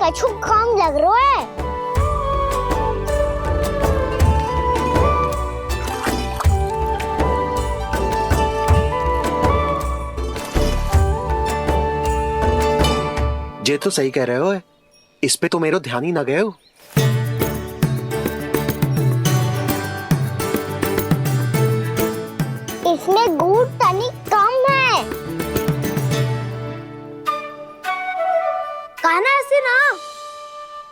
कछु काम लग रहा है। ये तो सही कह रहे हो, इस पे तो मेरो ध्यान ही ना गए हो। इसमें गुड़ तनिक कम है। कहना ऐसे ना।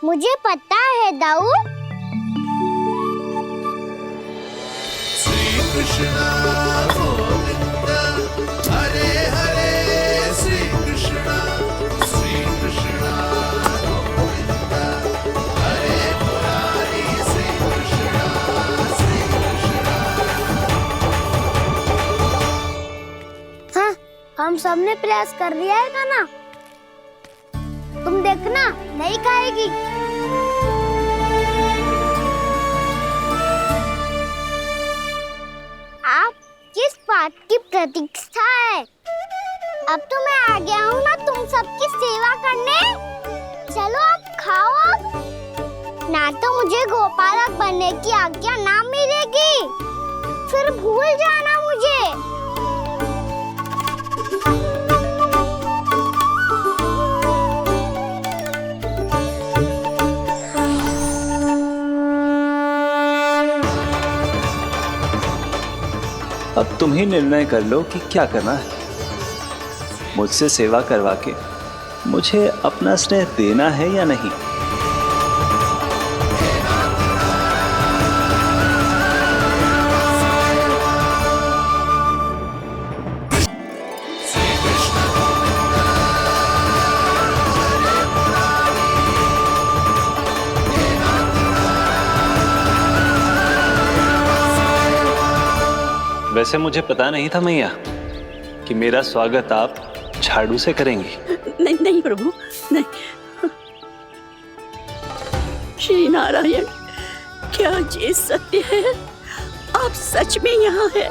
मुझे पता है दाऊ। श्री कृष्णा गोविंद हरे हरे श्री कृष्णा गोविंद हरे मुरारी श्री कृष्णा हाँ, हम सबने प्रयास कर लिया है गाना। तुम देखना नहीं खाएगी। आप किस बात की प्रतीक्षा है? अब तो मैं आ गया हूँ ना तुम सबकी सेवा करने। चलो अब खाओ अब। ना तो मुझे गोपालक बनने की आज्ञा ना मिलेगी, फिर भूल जाना मुझे। अब तुम ही निर्णय कर लो कि क्या करना है। मुझसे सेवा करवा के मुझे अपना स्नेह देना है या नहीं। वैसे मुझे पता नहीं था मैया कि मेरा स्वागत आप झाड़ू से करेंगी। नहीं नहीं प्रभु, नहीं। श्री नारायण, क्या ये सत्य है? आप सच में यहाँ हैं?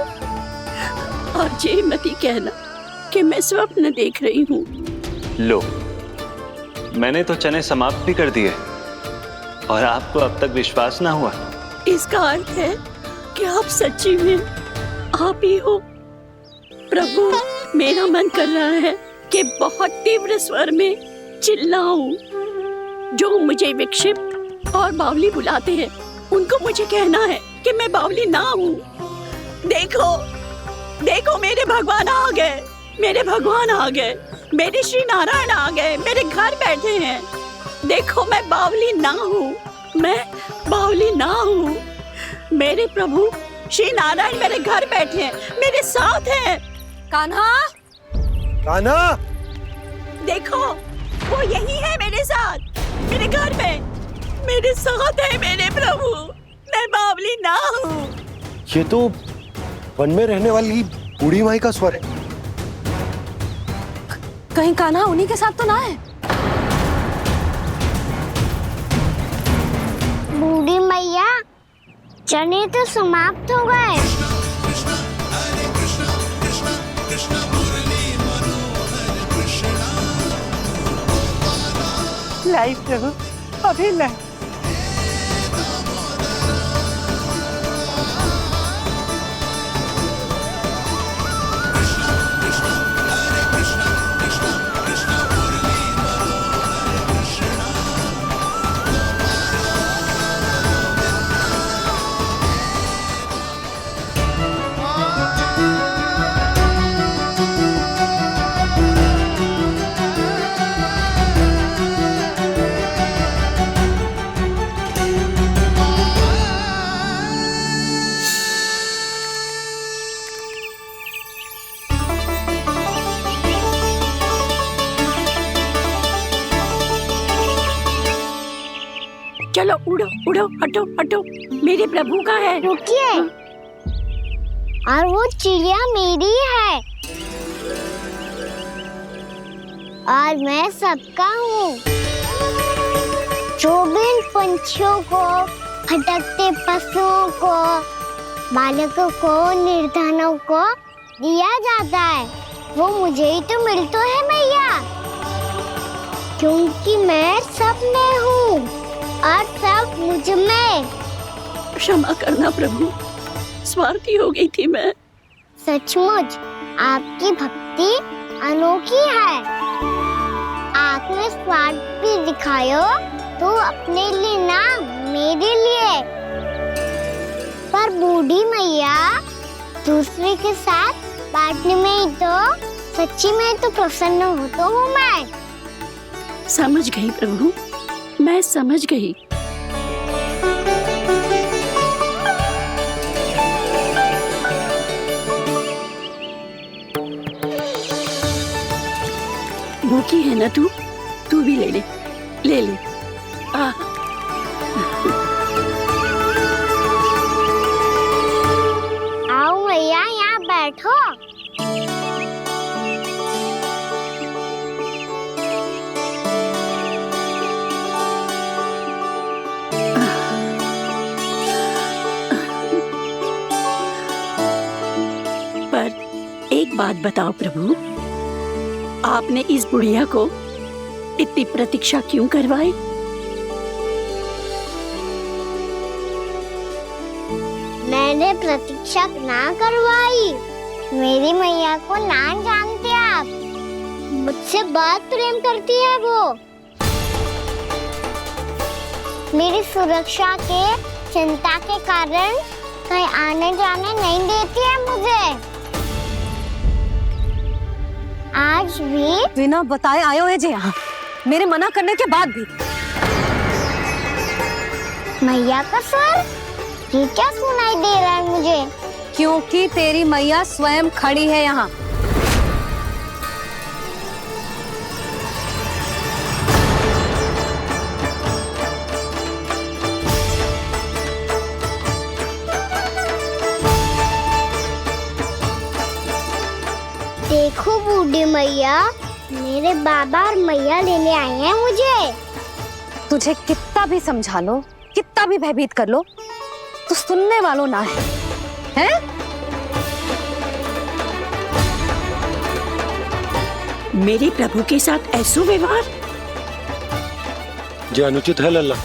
और ये मत ही कहना कि मैं स्वप्न देख रही हूँ। लो, मैंने तो चने समाप्त भी कर दिए और आपको अब तक विश्वास ना हुआ। इसका अर्थ है कि आप सच्ची में आप ही हो। प्रभु, मेरा मन कर रहा है कि बहुत तीव्र स्वर में चिल्लाऊं। जो मुझे विक्षिप्त और बावली बुलाते हैं, उनको मुझे कहना है कि मैं बावली ना हूँ। देखो, देखो मेरे भगवान आ गए, मेरे भगवान आ गए, मेरे श्री नारायण आ गए, मेरे घर बैठे हैं। देखो मैं बावली ना हूँ, मैं बावली ना हूँ। मेरे प्रभु श्री नारायण मेरे घर बैठे हैं, मेरे साथ हैं। कान्हा, कान्हा, देखो वो यही है मेरे साथ, मेरे घर में मेरे साथ है मेरे प्रभु। मैं बावली ना हूँ। ये तो वन में रहने वाली बूढ़ी माई का स्वर है। कहीं कान्हा उन्हीं के साथ तो ना है? बूढ़ी मैया, चने तो समाप्त हो गए। लाई प्रभु, अभी लाई। चलो उड़ो उड़ो, हटो हटो, मेरे प्रभु का है। रुकिए, और वो चिड़िया मेरी है और मैं सबका हूँ। जो भी इन पंछियों को, भटकते पशुओं को, बालकों को, निर्धनों को दिया जाता है, वो मुझे ही तो मिलता है मैया। क्योंकि मैं सब में हूँ और सब मुझ में। क्षमा करना प्रभु, स्वार्थी हो गई थी मैं। सचमुच आपकी भक्ति अनोखी है। आपने स्वार्थ भी दिखायो तो अपने लिए ना, मेरे लिए। पर बूढ़ी मैया दूसरे के साथ बांटने में ही तो सच्ची में तो प्रसन्न होता हूँ मैं। समझ गई प्रभु, मैं समझ गई। भूखी है ना तू भी ले ले, ले ले। आओ मैया, यहाँ बैठो। पर एक बात बताओ प्रभु, आपने इस बुढ़िया को इतनी प्रतीक्षा क्यों करवाई? मैंने प्रतीक्षा ना करवाई। मेरी मैया को ना जानते आप, मुझसे बहुत प्रेम करती है वो। मेरी सुरक्षा के चिंता के कारण कहीं आने जाने नहीं देती है मुझे। आज भी बिना बताए आयो है जी यहाँ, मेरे मना करने के बाद भी। मैया का स्वर, ये क्या सुनाई दे रहा है मुझे? क्योंकि तेरी मैया स्वयं खड़ी है यहाँ। देखो बूढ़ी मैया, मेरे बाबा और मैया लेने आए हैं मुझे। तुझे कितना भी समझा लो, कितना भी भयभीत कर लो, तो सुनने वालों ना है, हैं? मेरे प्रभु के साथ ऐसा व्यवहार जो अनुचित है लल्ला।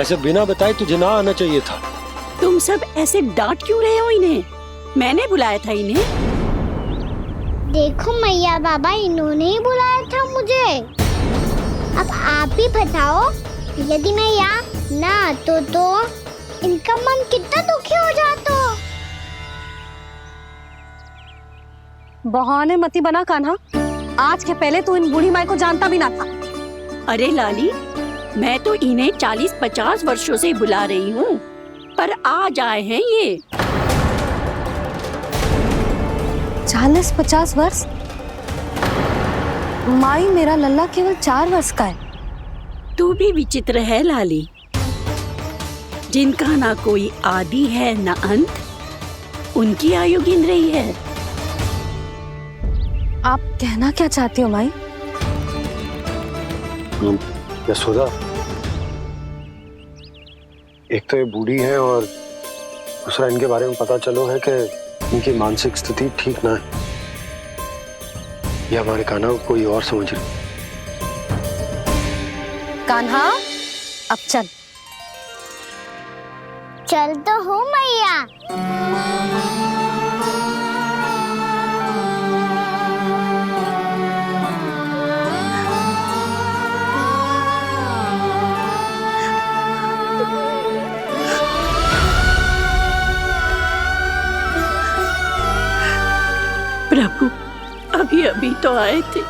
ऐसे बिना बताए तुझे ना आना चाहिए था। तुम सब ऐसे डांट क्यों रहे हो इन्हें? मैंने बुलाया था इन्हें। देखो मैया बाबा, इन्होंने ही बुलाया था मुझे। अब आप ही बताओ, यदि मैं यहाँ ना आतो तो इनका मन कितना दुखी हो जाता। बहाने मती बना कान्हा, आज के पहले तू इन बूढ़ी माई को जानता भी ना था। अरे लाली, मैं तो इन्हें 40-50 वर्षों से बुला रही हूँ, पर आज आए हैं ये। 40-50 वर्ष? माई, मेरा लल्ला केवल 4 वर्ष का है। तू भी विचित्र है लाली, जिनका ना कोई आदि है ना अंत, उनकी आयु गिन रही है। आप कहना क्या चाहती हो माई? यशोदा, एक तो ये बूढ़ी है और दूसरा इनके बारे में पता चलो है कि इनकी मानसिक स्थिति ठीक ना है। ये हमारे कान्हा को कोई और समझ रही। कान्हा, अब चल। चल तो हूँ मैया। प्रभु, अभी अभी तो आए थे,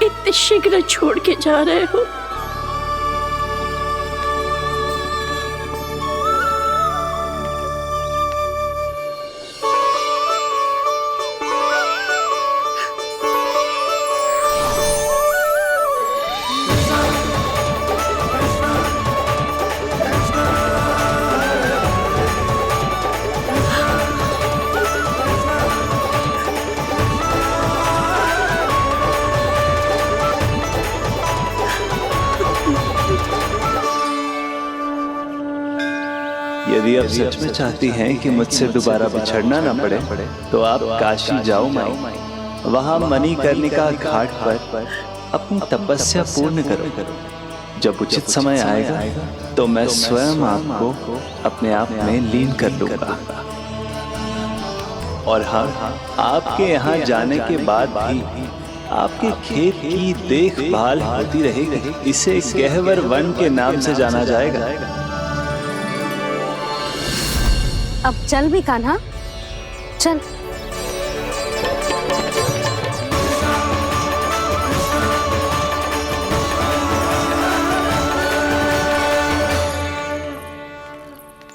इतने शीघ्र छोड़ के जा रहे हो? यदि आप सच में चाहती हैं कि मुझसे दोबारा बिछड़ना ना पड़े तो आप काशी जाओ माई। वहां मणिकर्णिका घाट पर अपनी तपस्या पूर्ण करो। जब उचित समय आएगा तो मैं स्वयं आपको अपने आप में लीन कर लूंगा। और हाँ, आपके यहाँ जाने के बाद भी आपके खेत की देखभाल होती रहेगी। इसे गहवर वन के नाम से जाना जाएगा। अब चल भी कान्हा, चल।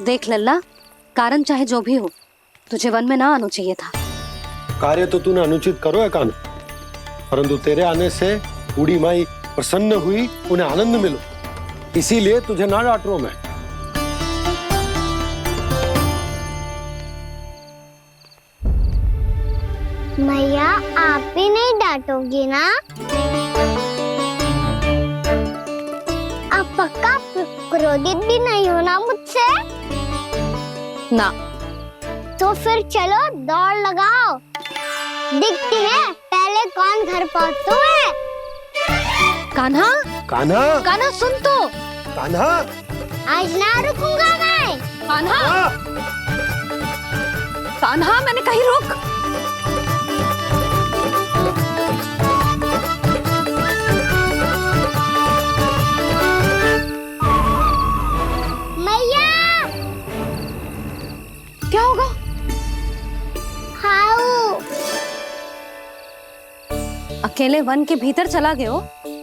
देख लल्ला, कारण चाहे जो भी हो, तुझे वन में ना आना चाहिए था। कार्य तो तूने अनुचित करो है कान्हा, परंतु तेरे आने से बूढ़ी माई प्रसन्न हुई, उन्हें आनंद मिलो, इसीलिए तुझे ना डांट रहा हूं मैं। मैया आप भी नहीं डांटोगी ना? आप पक्का क्रोधित भी नहीं हो ना मुझसे? ना। तो फिर चलो दौड़ लगाओ, दिखती है पहले कौन घर पहुंचता है। कान्हा, कान्हा, कान्हा सुन तो। कान्हा, आज ना रुकूंगा मैं। कान्हा, कान्हा, मैंने कहीं रुक। मैया, क्या होगा? हाउ अकेले वन के भीतर चला गए हो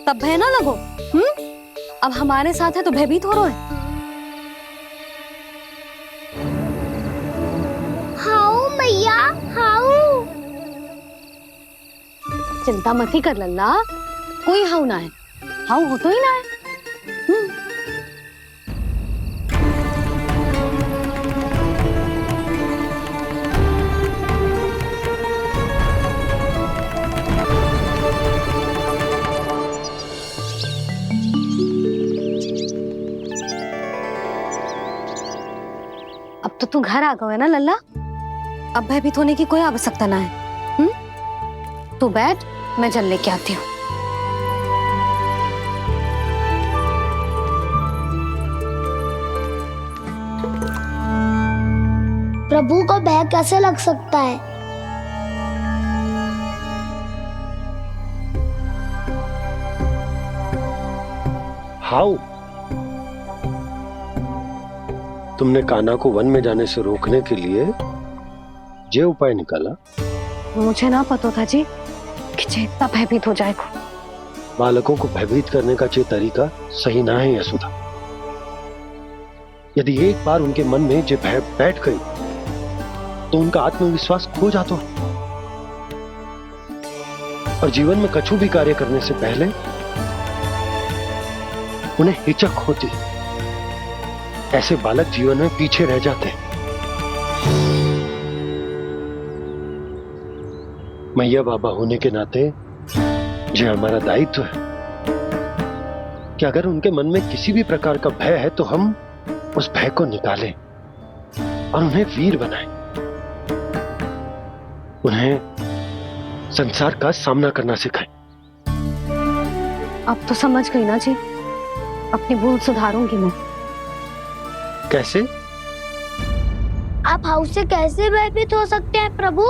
तब भय ना लगो। अब हमारे साथ है तो भयभीत हो रहे हैं। हाउ मैया, हाउ। चिंता मत ही कर लल्ला, कोई हाउ ना है। हाउ हो तो ही ना है। अब तो तू घर आ गया है ना लल्ला, अब भयभीत होने की कोई आवश्यकता ना है। तू बैठ, मैं जल लेके आती हूँ। प्रभु को भय कैसे लग सकता है? हाउ? तुमने कान्हा को वन में जाने से रोकने के लिए ये उपाय निकाला? मुझे ना पता था जी कि जे इतना भयभीत हो जाएगा। बालकों को भयभीत करने का ये तरीका सही ना है यशोदा। यदि एक बार उनके मन में ये भय बैठ गई तो उनका आत्मविश्वास खो जाता है और जीवन में कछु भी कार्य करने से पहले उन्हें हिचक होती। ऐसे बालक जीवन में पीछे रह जाते हैं। मैया बाबा होने के नाते यह हमारा दायित्व है कि अगर उनके मन में किसी भी प्रकार का भय है तो हम उस भय को निकालें और उन्हें वीर बनाएं, उन्हें संसार का सामना करना सिखाएं। अब तो समझ गई ना जी, अपनी भूल सुधारूंगी मैं। कैसे? आप हाउ से कैसे भयभीत हो सकते हैं प्रभु?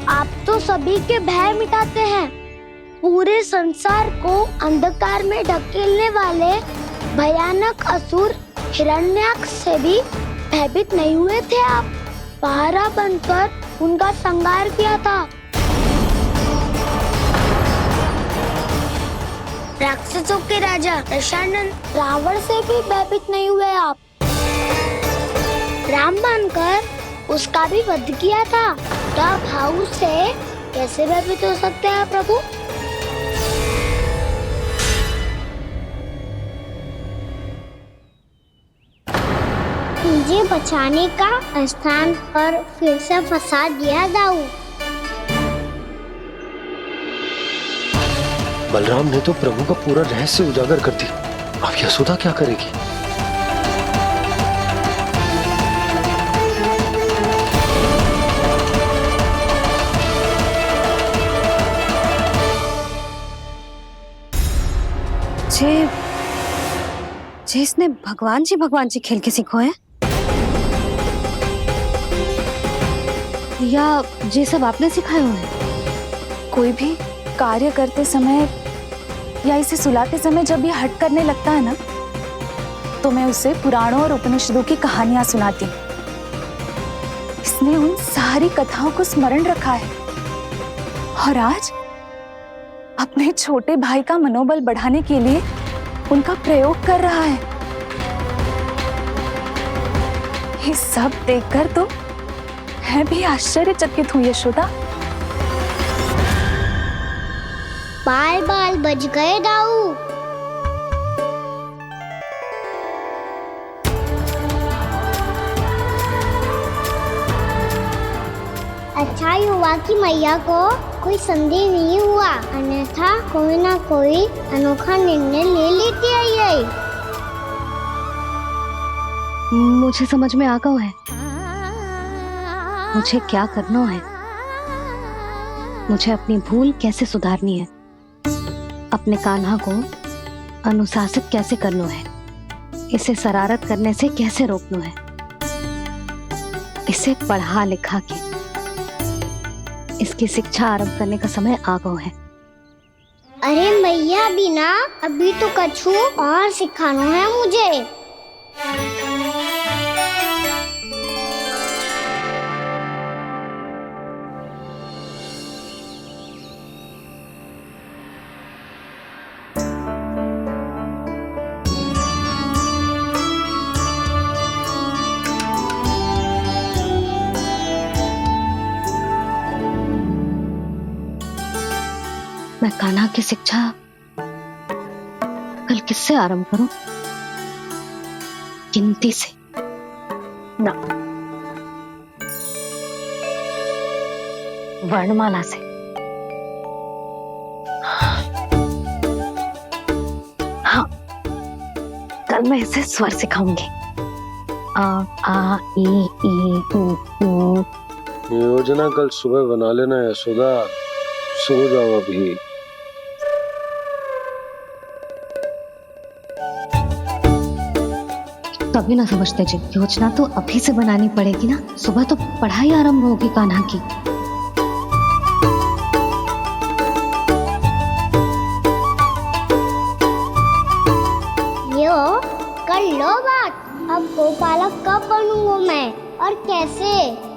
आप तो सभी के भय मिटाते हैं। पूरे संसार को अंधकार में ढकेलने वाले भयानक असुर हिरण्याक्ष से भी भयभीत नहीं हुए थे आप। पहरा बनकर उनका संहार किया था। राक्षसों के राजा दशानन रावण से भी भयभीत नहीं हुए आप। राम बनकर उसका भी वध किया था। तो आप हाउ से कैसे भयभीत हो सकते हैं प्रभु? मुझे बचाने का स्थान पर फिर से फंसा दिया दाऊ। बलराम ने तो प्रभु का पूरा रहस्य उजागर कर दिया। अब यशोदा क्या करेगी? जे इसने भगवान जी खेल के सीखो है, या ये सब आपने सिखाए हुए हैं? कोई भी कार्य करते समय या इसे सुलाते समय जब ये हट करने लगता है ना, तो मैं उसे पुराणों और उपनिषदों की कहानियां सुनाती हूँ। इसने उन सारी कथाओं को स्मरण रखा है और आज अपने छोटे भाई का मनोबल बढ़ाने के लिए उनका प्रयोग कर रहा है। ये सब देखकर तो मैं भी आश्चर्यचकित हूँ यशोदा। बाल बाल बज गए दाऊ। अच्छा ही हुआ कि मैया को कोई संदेह नहीं हुआ, अन्यथा कोई ना कोई अनोखा निर्णय ले लेती है ये। मुझे समझ में आ गया है मुझे क्या करना है। मुझे अपनी भूल कैसे सुधारनी है, अपने कान्हा को अनुशासित कैसे करना है, इसे शरारत करने से कैसे रोकना है, इसे पढ़ा लिखा के इसकी शिक्षा आरंभ करने का समय आ गया है। अरे मैया बिना अभी तो कछु और सिखाना है मुझे। मैं कान्हा की शिक्षा कल किससे आरंभ करूं? गिनती से ना, वर्णमाला से। हाँ, कल मैं इसे स्वर सिखाऊंगी। आ ई ऊ ऊ। योजना कल सुबह बना लेना यशोदा, सो जाओ अभी। तभी ना समझते जी, योजना तो अभी से बनानी पड़ेगी ना। सुबह तो पढ़ाई आरंभ होगी कान्हा की। यो कर लो बात। अब गोपालक कब बनूंगा मैं और कैसे?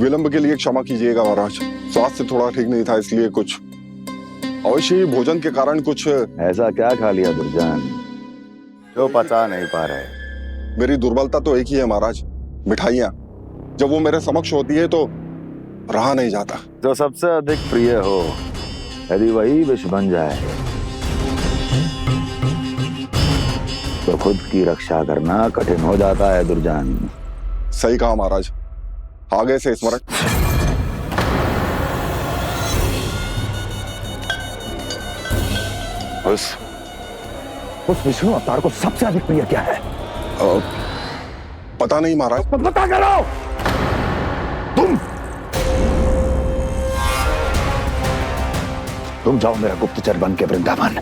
विलंब के लिए क्षमा कीजिएगा महाराज, स्वास्थ्य थोड़ा ठीक नहीं था, इसलिए कुछ अवश्य ही भोजन के कारण कुछ। ऐसा क्या खा लिया दुर्जन जो पचा नहीं पा रहे? मेरी दुर्बलता तो एक ही है महाराज, मिठाइयाँ। जब वो मेरे समक्ष होती है तो रहा नहीं जाता। जो सबसे अधिक प्रिय हो, यदि वही विष बन जाए तो खुद की रक्षा करना कठिन हो जाता है दुर्जन। सही कहा महाराज, आगे से स्मरण। उस विष्णु अवतार को सबसे अधिक प्रिय क्या है? पता नहीं महाराज। पता करो। तुम जाओ मेरा गुप्तचर बन के वृंदावन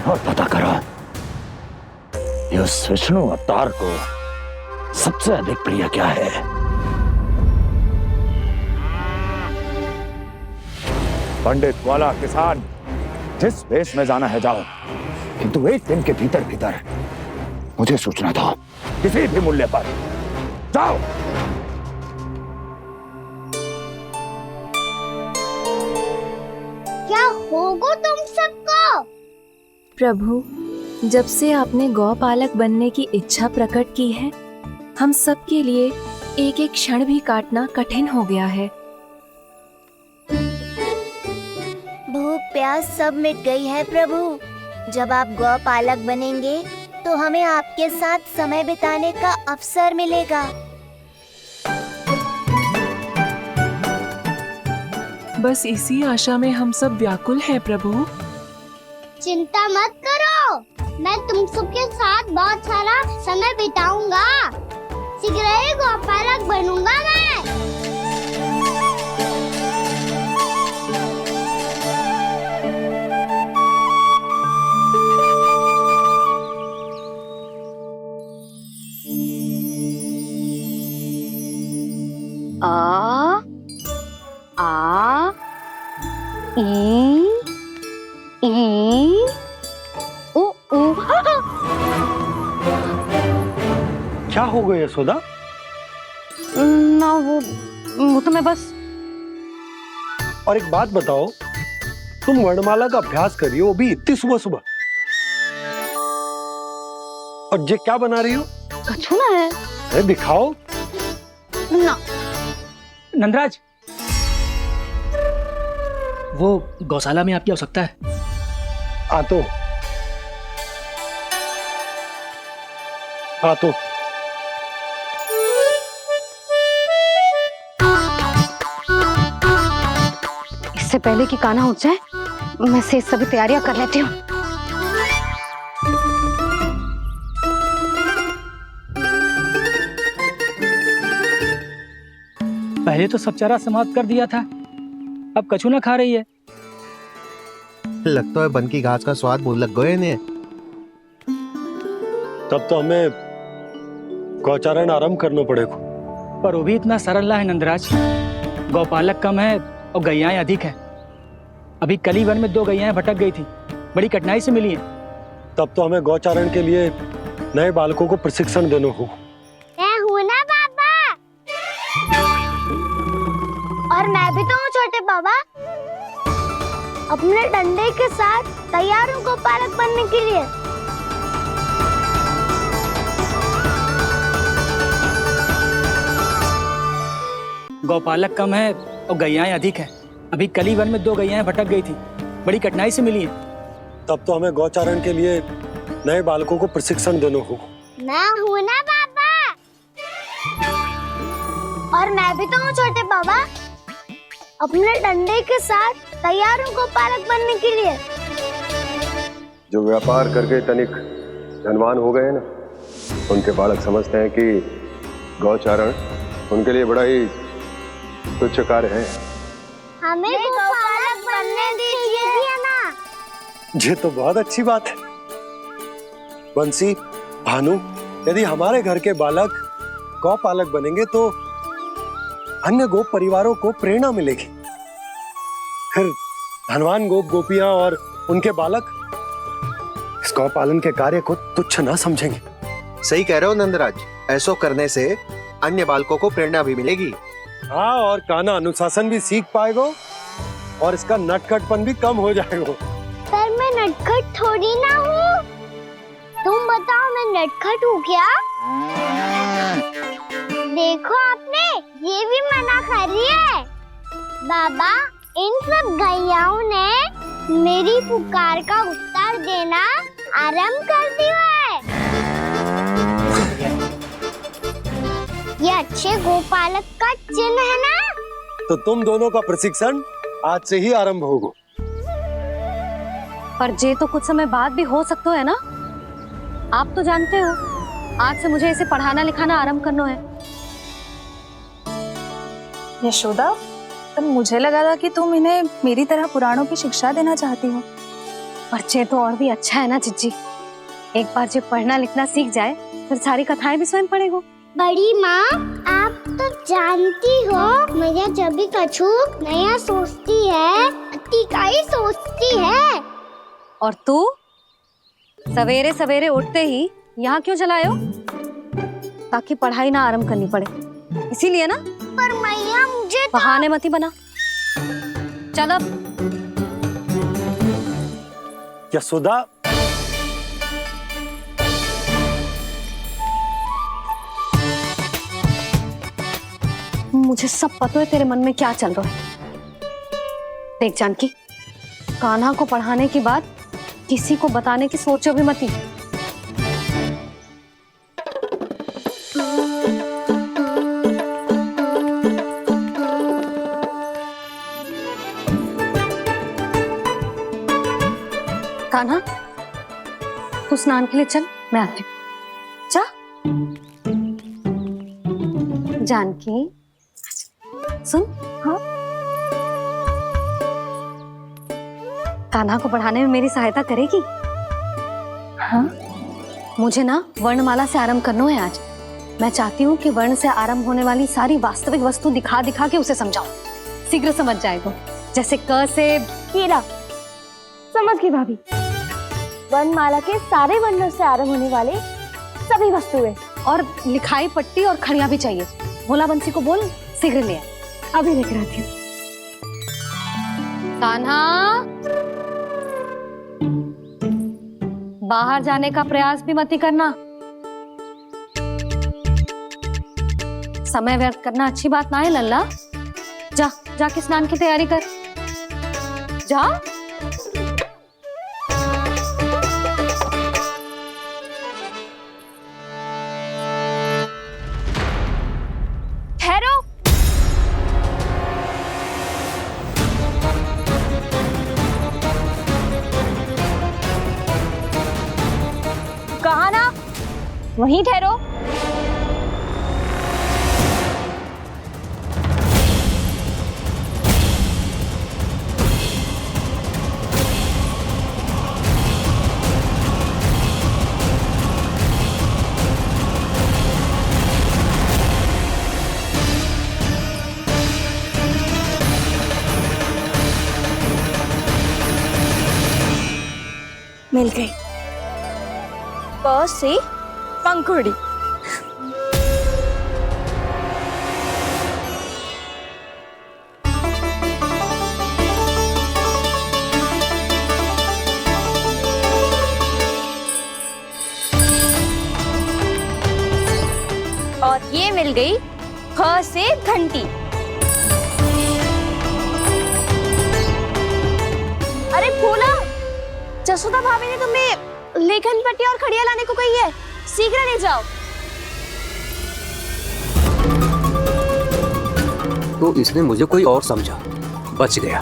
और पता करो उस विष्णु अवतार को सबसे अधिक प्रिय क्या है। पंडित वाला किसान जिस वेश में जाना है जाओ, किंतु एक दिन के भीतर भीतर मुझे सूचना दो, किसी भी मूल्य पर जाओ। क्या होगा तुम सबको? प्रभु, जब से आपने गौपालक बनने की इच्छा प्रकट की है, हम सब के लिए एक एक क्षण भी काटना कठिन हो गया है। भूख प्यास सब मिट गई है प्रभु। जब आप गौपालक बनेंगे तो हमें आपके साथ समय बिताने का अवसर मिलेगा। बस इसी आशा में हम सब व्याकुल हैं प्रभु। चिंता मत करो, मैं तुम सबके साथ बहुत सारा समय बिताऊंगा। शीघ्र ही गौपालक बनूंगा मैं। आ आ ई उ उ। क्या हो गया यशोदा? ना वो तो मैं बस। और एक बात बताओ, तुम वर्णमाला का अभ्यास कर रही हो, वो भी इतनी सुबह सुबह, और ये क्या बना रही हो? कछुआ है। अरे दिखाओ ना। नंदराज, वो गौशाला में आपकी आवश्यकता है। आ तो इससे पहले कि कान्हा उठ जाए, मैं से सभी तैयारियां कर लेती हूँ। पहले तो सब चारा समाप्त कर दिया था, अब कछुआ खा रही है। लगता है बन की घास का स्वाद मुंह लग गए ने। तब तो हमें गौचारण आरंभ करना पड़ेगा। पर वो भी इतना सरल ना है नंदराज। गौपालक कम है और गैयाएं अधिक है। अभी कली वन में 2 गैयाएं भटक गई थी, बड़ी कठिनाई से मिली है। तब तो हमें गौचारण के लिए नए बालकों को प्रशिक्षण देना होगा। मैं हूँ ना बाबा, और मैं भी तो हूँ छोटे बाबा। अपने डंडे के साथ तैयार हूँ गौपालक बनने के लिए। गौपालक कम है और गैयाएं अधिक है। अभी कली वन में 2 गैयाएं भटक गई थी, बड़ी कठिनाई से मिली है। तब तो हमें गौचारण के लिए नए बालकों को प्रशिक्षण देना होगा। मैं हूँ ना बाबा, और मैं भी तो हूँ छोटे बाबा। अपने डंडे के साथ तैयार हूँ गौपालक बनने के लिए। जो व्यापार करके तनिक धनवान हो गए ना, उनके बालक समझते हैं कि गौचारण उनके लिए बड़ा ही तुच्छ कार्य है। हमें गौपालक बनने दीजिए ना। ये तो बहुत अच्छी बात है। बंसी, भानु, यदि हमारे घर के बालक गौपालक बनेंगे तो अन्य गोप परिवारों को प्रेरणा मिलेगी। फिर धनवान गोप गोपियां और उनके बालक इस गौपालन के कार्य को तुच्छ ना समझेंगे। सही कह रहे हो नंदराज, ऐसा करने से अन्य बालकों को प्रेरणा भी मिलेगी। हाँ, और कान्हा अनुशासन भी सीख पाएगा और इसका नटखटपन भी कम हो जाएगा। पर मैं नटखट थोड़ी ना हूँ। तुम बताओ, मैं नटखट हूँ क्या? देखो आपने ये भी मना कर रही है। बाबा, इन सब गैयाओं ने मेरी पुकार का उत्तर देना आरंभ कर दिया है। ये अच्छे गोपालक का चिन्ह है ना? तो तुम दोनों का प्रशिक्षण आज से ही आरंभ होगा। पर जे तो कुछ समय बाद भी हो सकता है ना। आप तो जानते हो, आज से मुझे इसे पढ़ाना लिखाना आरंभ करना है। यशोदा, पर मुझे लगा था कि तुम इन्हें मेरी तरह पुराणों की शिक्षा देना चाहती हो। पर जे तो और भी अच्छा है ना जिज्जी। एक बार जब पढ़ना लिखना सीख जाए, फिर सारी कथाएं भी स्वयं पढ़ेगा। बड़ी माँ, आप तो जानती हो, मैया जब भी कछु नया सोचती है, अतिका ही सोचती है। और तू सवेरे सवेरे उठते ही यहाँ क्यों चलाए हो? ताकि पढ़ाई ना आरंभ करनी पड़े, इसीलिए ना। पर मैया मुझे बहाने मत ही बना। चल अब। यशोदा, मुझे सब पता है तेरे मन में क्या चल रहा है। देख जानकी, कान्हा को पढ़ाने के बाद किसी को बताने की सोचो भी मत ही। कान्हा, तू स्नान के लिए चल, मैं आती हूँ। जा। जानकी सुन। हाँ? कान्हा को पढ़ाने में मेरी सहायता करेगी? हाँ? मुझे ना वर्णमाला से आरंभ करना है आज। मैं चाहती हूँ कि वर्ण से आरंभ होने वाली सारी वास्तविक वस्तु दिखा दिखा के उसे समझाऊं। शीघ्र समझ जाएगा। जैसे क से कीड़ा। समझ गई भाभी। वर्णमाला के सारे वर्णों से आरंभ होने वाले सभी वस्तुएं और लिखाई पट्टी और खड़िया भी चाहिए। भोला बंसी को बोल शीघ्र ले आ। अभी लेकर आती हूँ। कान्हा, बाहर जाने का प्रयास भी मत ही करना। समय व्यर्थ करना अच्छी बात ना है लल्ला। जा, जाके स्नान की तैयारी कर। जा। ठहरो। कहा ना, वहीं ठहरो। मिल गई। प से पंखुड़ी। और ये मिल गई ख से घंटी। अरे भोला, जसोदा भाभी ने तुम्हें लेखन पट्टी और खड़िया लाने को कही है, शीघ्र ले जाओ। तो इसने मुझे कोई और समझा, बच गया।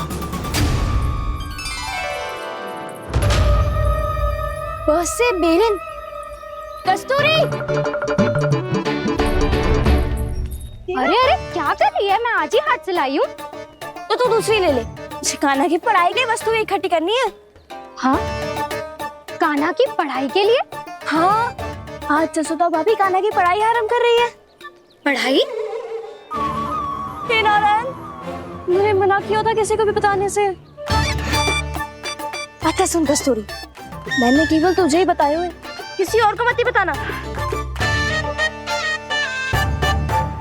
बस से बेलन। कस्तूरी। अरे अरे क्या कर रही है? मैं आज ही हाथ से लाई हूँ। तो तू दूसरी ले ले। कान्हा की पढ़ाई के लिए वस्तु इकट्ठी करनी है। हाँ, कान्हा की पढ़ाई के लिए? हाँ, आज जसोदा भाभी कान्हा की पढ़ाई आरंभ कर रही है। पढ़ाई? हे नारायण, मैंने मना किया था किसी को भी बताने से। अच्छा सुन कस्तूरी, मैंने केवल तुझे ही बताए हुए, किसी और को मत ही बताना।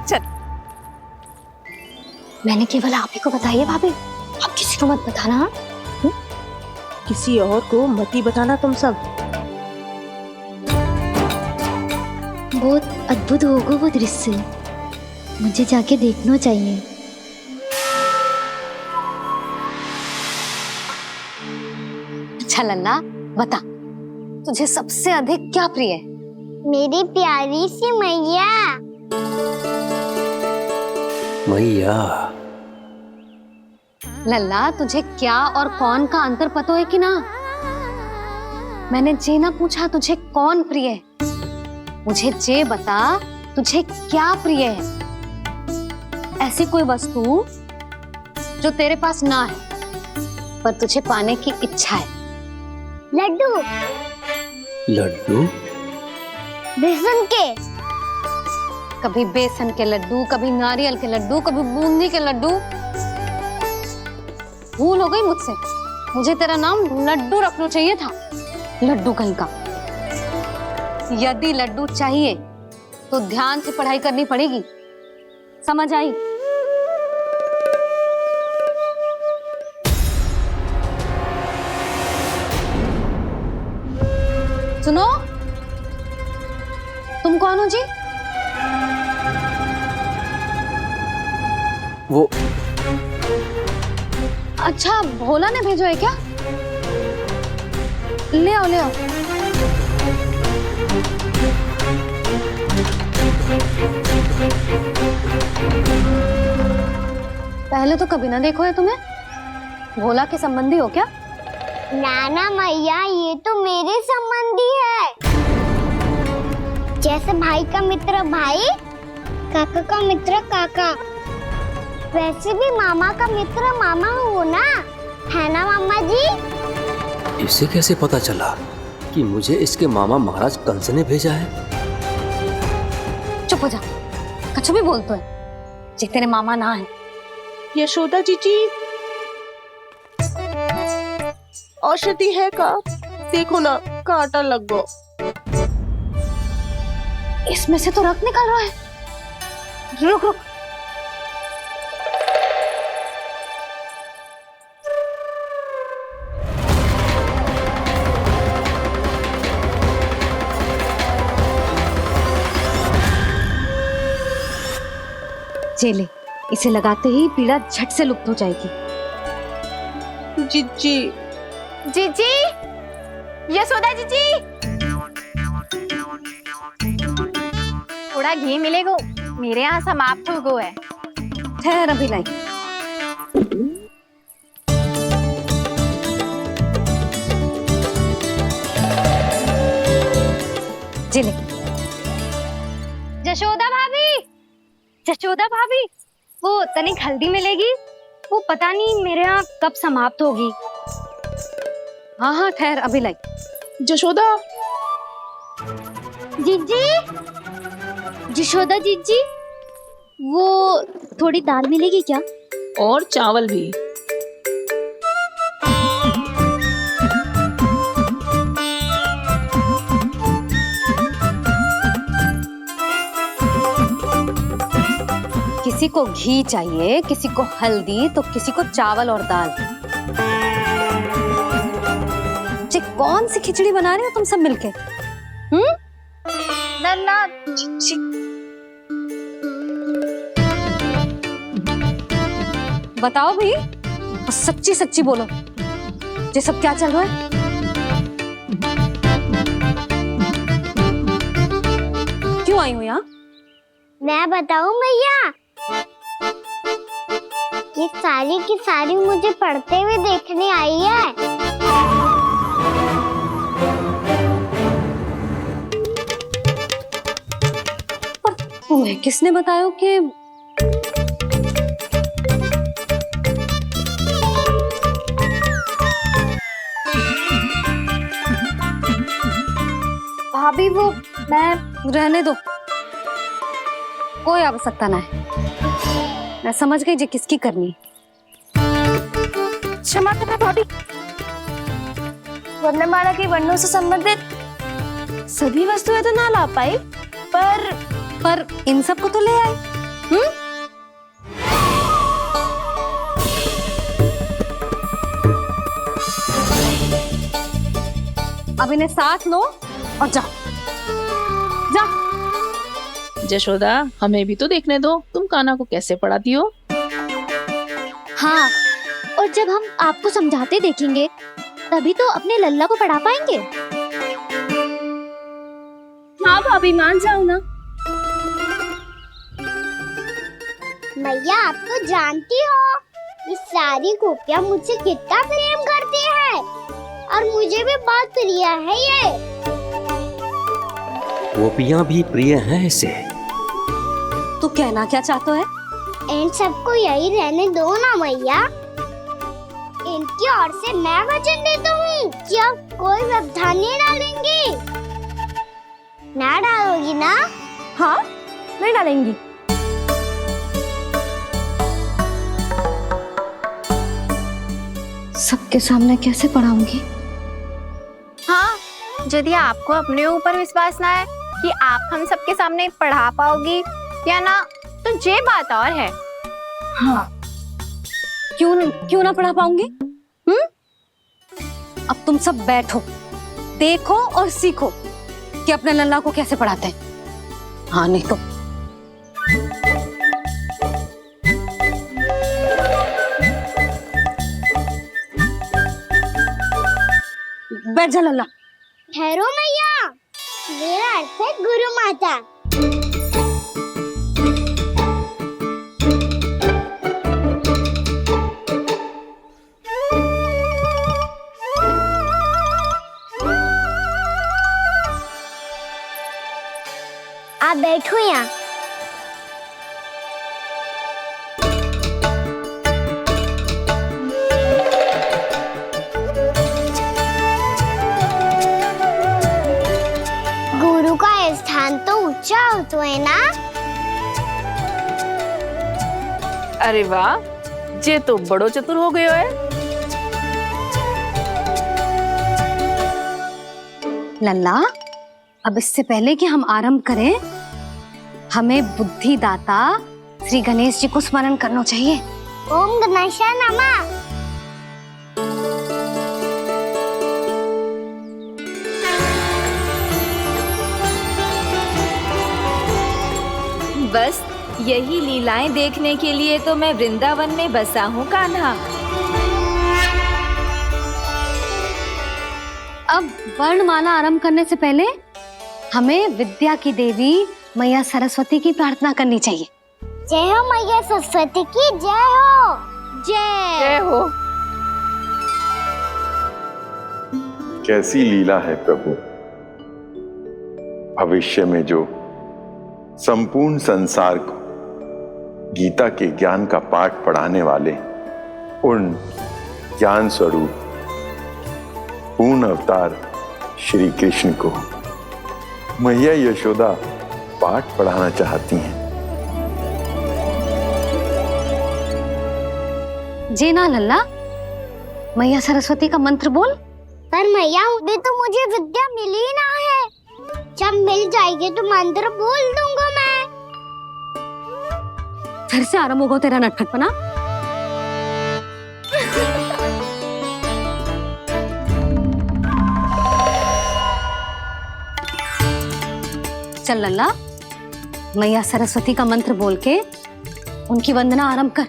चल। मैंने केवल आप ही को बताई है भाभी, आप किसी को मत बताना। किसी और को मत ही बताना तुम सब। बहुत अद्भुत होगा वो दृश्य, मुझे जाके देखना चाहिए। अच्छा लल्ला, बता तुझे सबसे अधिक क्या प्रिय है? मेरी प्यारी सी मैया। मैया। लल्ला, तुझे क्या और कौन का अंतर पता है कि ना? मैंने जे ना पूछा तुझे कौन प्रिय है, मुझे जे बता तुझे क्या प्रिय है। ऐसी कोई वस्तु जो तेरे पास ना है पर तुझे पाने की इच्छा है। लड्डू। लड्डू? बेसन के। कभी बेसन के लड्डू, कभी नारियल के लड्डू, कभी बूंदी के लड्डू। भूल हो गई मुझसे, मुझे तेरा नाम लड्डू रखना चाहिए था। लड्डू कहीं का। यदि लड्डू चाहिए तो ध्यान से पढ़ाई करनी पड़ेगी, समझ आई? सुनो, तुम कौन हो जी? वो अच्छा, भोला ने भेजो है क्या? ले आओ, ले आओ। पहले तो कभी ना देखो है तुम्हें। भोला के संबंधी हो क्या? नाना मैया, ये तो मेरे संबंधी है। जैसे भाई का मित्र भाई, काका का मित्र काका, वैसे भी मामा का मित्र मामा हो ना, है ना मामा जी? इसे कैसे पता चला कि मुझे इसके मामा महाराज कंस ने भेजा है? चुप हो जा, कछु भी बोलते है, जे तेरे मामा ना है। यशोदा जीजी, औषधि है का? देखो ना, कांटा लग गो। इसमें से तो रक्त निकल रहा है। रुक रुक, चले, इसे लगाते ही पीड़ा झट से लुप्त हो जाएगी। जीजी, जीजी, यशोदा जीजी, थोड़ा घी मिलेगा? मेरे यहाँ समाप्त हो गया है। ठहर, अभी लाई। जिले। जशोदा भाभी, जशोदा भाभी, वो तनिक हल्दी मिलेगी? वो पता नहीं मेरे यहाँ कब समाप्त होगी। हाँ हाँ, ठहर, अभी लाई। जशोदा जीजी, जशोदा जीजी, वो थोड़ी दाल मिलेगी क्या? और चावल भी। किसी को घी चाहिए, किसी को हल्दी, तो किसी को चावल और दाल। जी, कौन सी खिचड़ी बना रहे हो तुम सब मिलके? नन्ना, बताओ भाई, सच्ची सच्ची बोलो, ये सब क्या चल रहा है? क्यों आई हो यहाँ? मैं बताऊं भैया, ये सारी की सारी मुझे पढ़ते हुए देखने आई है। तुम्हें किसने बताया कि भाभी? वो मैं रहने दो, कोई आवश्यकता ना है। मैं समझ गई जी किसकी करनी। क्षमा करना भाभी, वर्णमाला के वर्णों से संबंधित सभी वस्तुएं तो ना ला पाई, पर इन सब को तो ले आए। अब इन्हें साथ लो और जाओ, जा। जशोदा, हमें भी तो देखने दो, तुम कान्हा को कैसे पढ़ाती हो। हाँ, और जब हम आपको समझाते देखेंगे तभी तो अपने लल्ला को पढ़ा पाएंगे। हाँ भाभी, मान जाओ ना। मैया, आप तो जानती हो ये सारी गोपियां मुझसे कितना प्रेम करती है, और मुझे भी बहुत प्रिय है ये। गोपियां भी प्रिय हैं इसे। तू कहना क्या चाहता है? इन सबको यही रहने दो ना मैया। इनकी ओर से मैं वचन देता हूँ कि अब कोई व्यवधान नहीं डालेंगी। ना डालोगी ना? हाँ, नहीं डालेंगी। सबके सामने कैसे पढ़ाऊंगी? हाँ, यदि आपको अपने ऊपर विश्वास ना है कि आप हम सबके सामने पढ़ा पाओगी या ना, तो ये बात और है। हाँ, क्यों ना पढ़ा पाऊंगी? अब तुम सब बैठो, देखो और सीखो कि अपने लल्ला को कैसे पढ़ाते हैं। हाँ नहीं तो बैठ जा लल्ला। ठहरो मैया, मेरा अर्थ है गुरु माता। आप बैठो यहाँ। गुरु का स्थान तो ऊंचा होता है ना? अरे वाह, जे तो बड़ो चतुर हो गयो है। लल्ला, अब इससे पहले कि हम आरंभ करें, हमें बुद्धिदाता श्री गणेश जी को स्मरण करना चाहिए। ओम गणेशाय नमः। बस यही लीलाएं देखने के लिए तो मैं वृंदावन में बसा हूँ कान्हा। अब वर्णमाला आरंभ करने से पहले हमें विद्या की देवी मैया सरस्वती की प्रार्थना करनी चाहिए। जय हो मैया सरस्वती की, जय हो। जय हो। कैसी लीला है प्रभु। भविष्य में जो संपूर्ण संसार को गीता के ज्ञान का पाठ पढ़ाने वाले उन ज्ञान स्वरूप पूर्ण अवतार श्री कृष्ण को मैया यशोदा पाठ पढ़ाना चाहती हैं। जी ना लल्ला, मैया सरस्वती का मंत्र बोल। पर मैया, अभी तो मुझे विद्या मिली ना है। जब मिल जाएगी तो मंत्र बोल दूंगा मैं। फिर से आरंभ होगा तेरा नटखटपना। चल लल्ला, मैया सरस्वती का मंत्र बोल के उनकी वंदना आरंभ कर।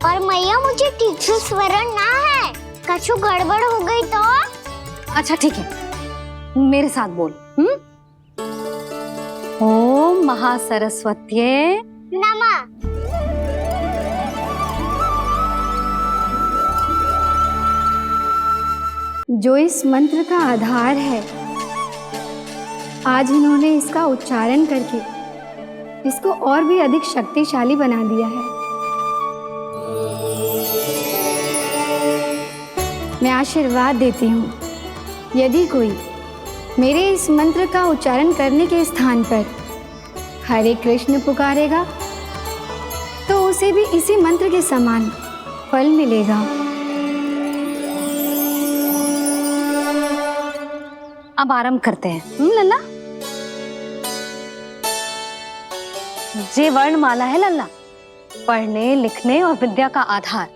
और मैया, मुझे ठीक से स्मरण ना है, कछु गड़बड़ हो गई तो? अच्छा ठीक है, मेरे साथ बोल। ओम महासरस्वत्ये नमः। जो इस मंत्र का आधार है, आज इन्होंने इसका उच्चारण करके इसको और भी अधिक शक्तिशाली बना दिया है। मैं आशीर्वाद देती हूँ, यदि कोई मेरे इस मंत्र का उच्चारण करने के स्थान पर हरे कृष्ण पुकारेगा तो उसे भी इसी मंत्र के समान फल मिलेगा। अब आरंभ करते हैं। लल्ला, जे वर्णमाला है लल्ला, पढ़ने लिखने और विद्या का आधार।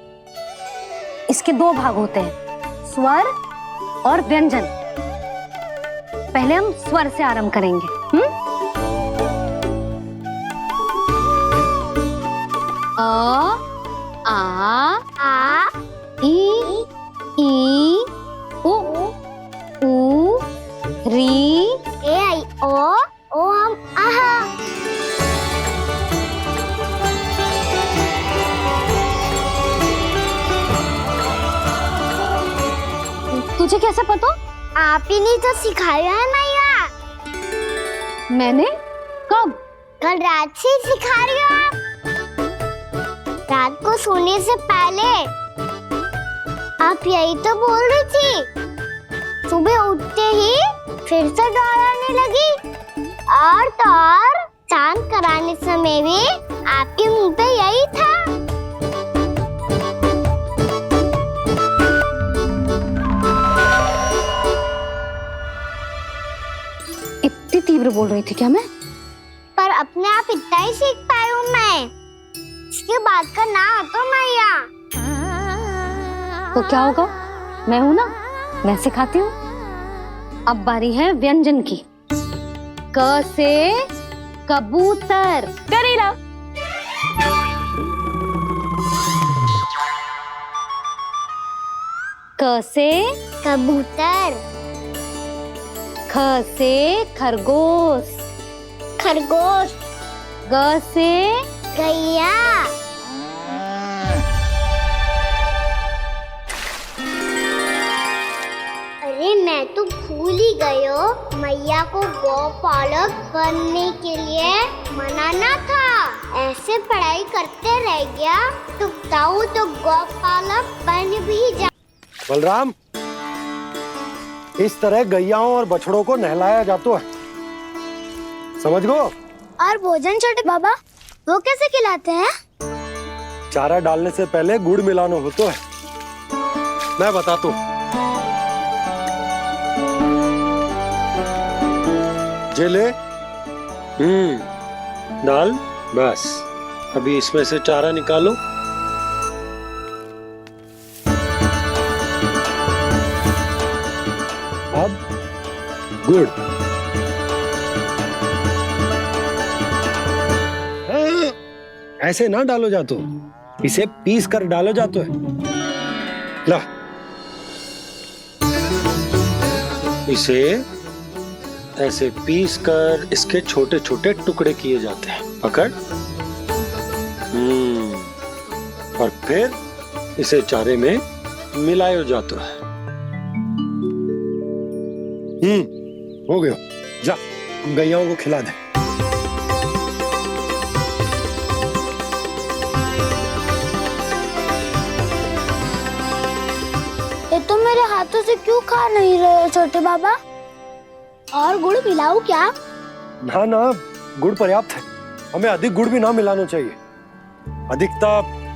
इसके दो भाग होते हैं, स्वर और व्यंजन। पहले हम स्वर से आरंभ करेंगे। अ, आ, ई, उ, री, ए, आई, ओ, हम, आहा। तुझे कैसे पता? आप ही ने तो सिखाया है मैया। मैंने? कब? कल रात से सिखा रही हो आप। रात को सोने से पहले आप यही तो बोल रही थी। सुबह उठते ही फिर से दोहराने लगी, और तो और स्नान कराने समय भी आपके मुंह पे यही था। बहुत ही तीव्र बोल रही थी क्या मैं? पर अपने आप इतना ही सीख पाई हूँ मैं। इसके बाद का ना तो मैया। तो क्या होगा, मैं हूं ना, मैं सिखाती हूँ। अब बारी है व्यंजन की। क से कबूतर। करेला। क से कबूतर। ख से खरगोश। खरगोश। ग से गैया। अरे मैं तो भूल ही गई हूँ, मैया को गौपालक बनने के लिए मनाना था। ऐसे पढ़ाई करते रह गया तो ताऊ तो गौपालक बन भी जा। बलराम, इस तरह गैयाओं और बछड़ों को नहलाया जाता है, समझ गो? और भोजन छोटे बाबा, वो कैसे खिलाते हैं? चारा डालने से पहले गुड़ मिलाना होता है, मैं बताता हूँ। जे ले। डाल, बस। अभी इसमें से चारा निकालो। अब गुड़। ऐसे ना डालो जातो, इसे पीस कर डालो जातो है। ला, इसे ऐसे पीस कर इसके छोटे छोटे टुकड़े किए जाते हैं। पकड़। और फिर इसे चारे में मिलाया जाता है। हो गया, जा गैयाओं को खिला दे। ये तो मेरे हाथों से क्यों खा नहीं रहे छोटे बाबा? और गुड़ मिलाऊं क्या? ना ना, गुड़ पर्याप्त है। हमें अधिक गुड़ भी ना मिलाना चाहिए। अधिकता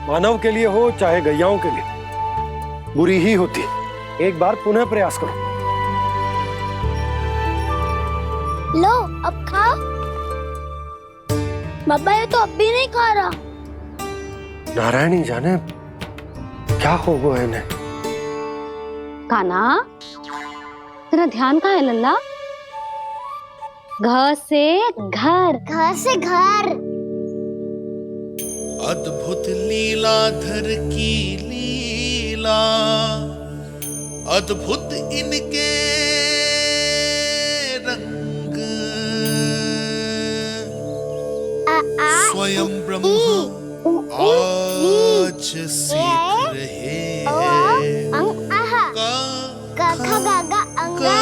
मानव के लिए हो चाहे गैयाओं के लिए बुरी ही होती। एक बार पुनः प्रयास करो। लो, अब खाओ। बाबा ये तो अब भी नहीं खा रहा। नारायणी जाने क्या हो गया इन्हें। कान्हा, तेरा ध्यान कहाँ है लल्ला? घ से घर। घर से घर। अद्भुत लीलाधर की लीला, अद्भुत इनके रंग, स्वयं ब्रह्म आज सीख रहे हैं। गा गा गा अंगा,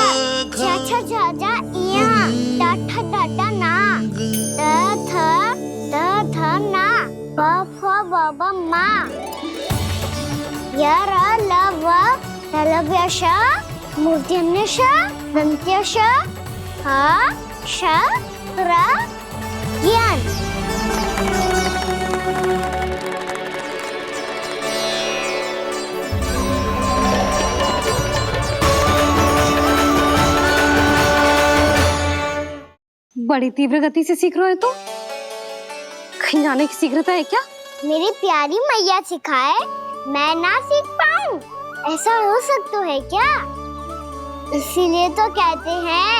छा छा छा जा इया, टा ठा टा टा ना, ता था ना, प फ ब ब मा, य र ल व लव्य श, मूर्धन्य श, दन्त्य श, ह श र ज्ञान। बड़ी तीव्र गति से सीख रहे हो तो कहीं जाने की शीघ्रता है क्या? मेरी प्यारी मैया सिखाए, मैं ना सीख पाऊं, ऐसा हो सकता है क्या? इसीलिए तो कहते हैं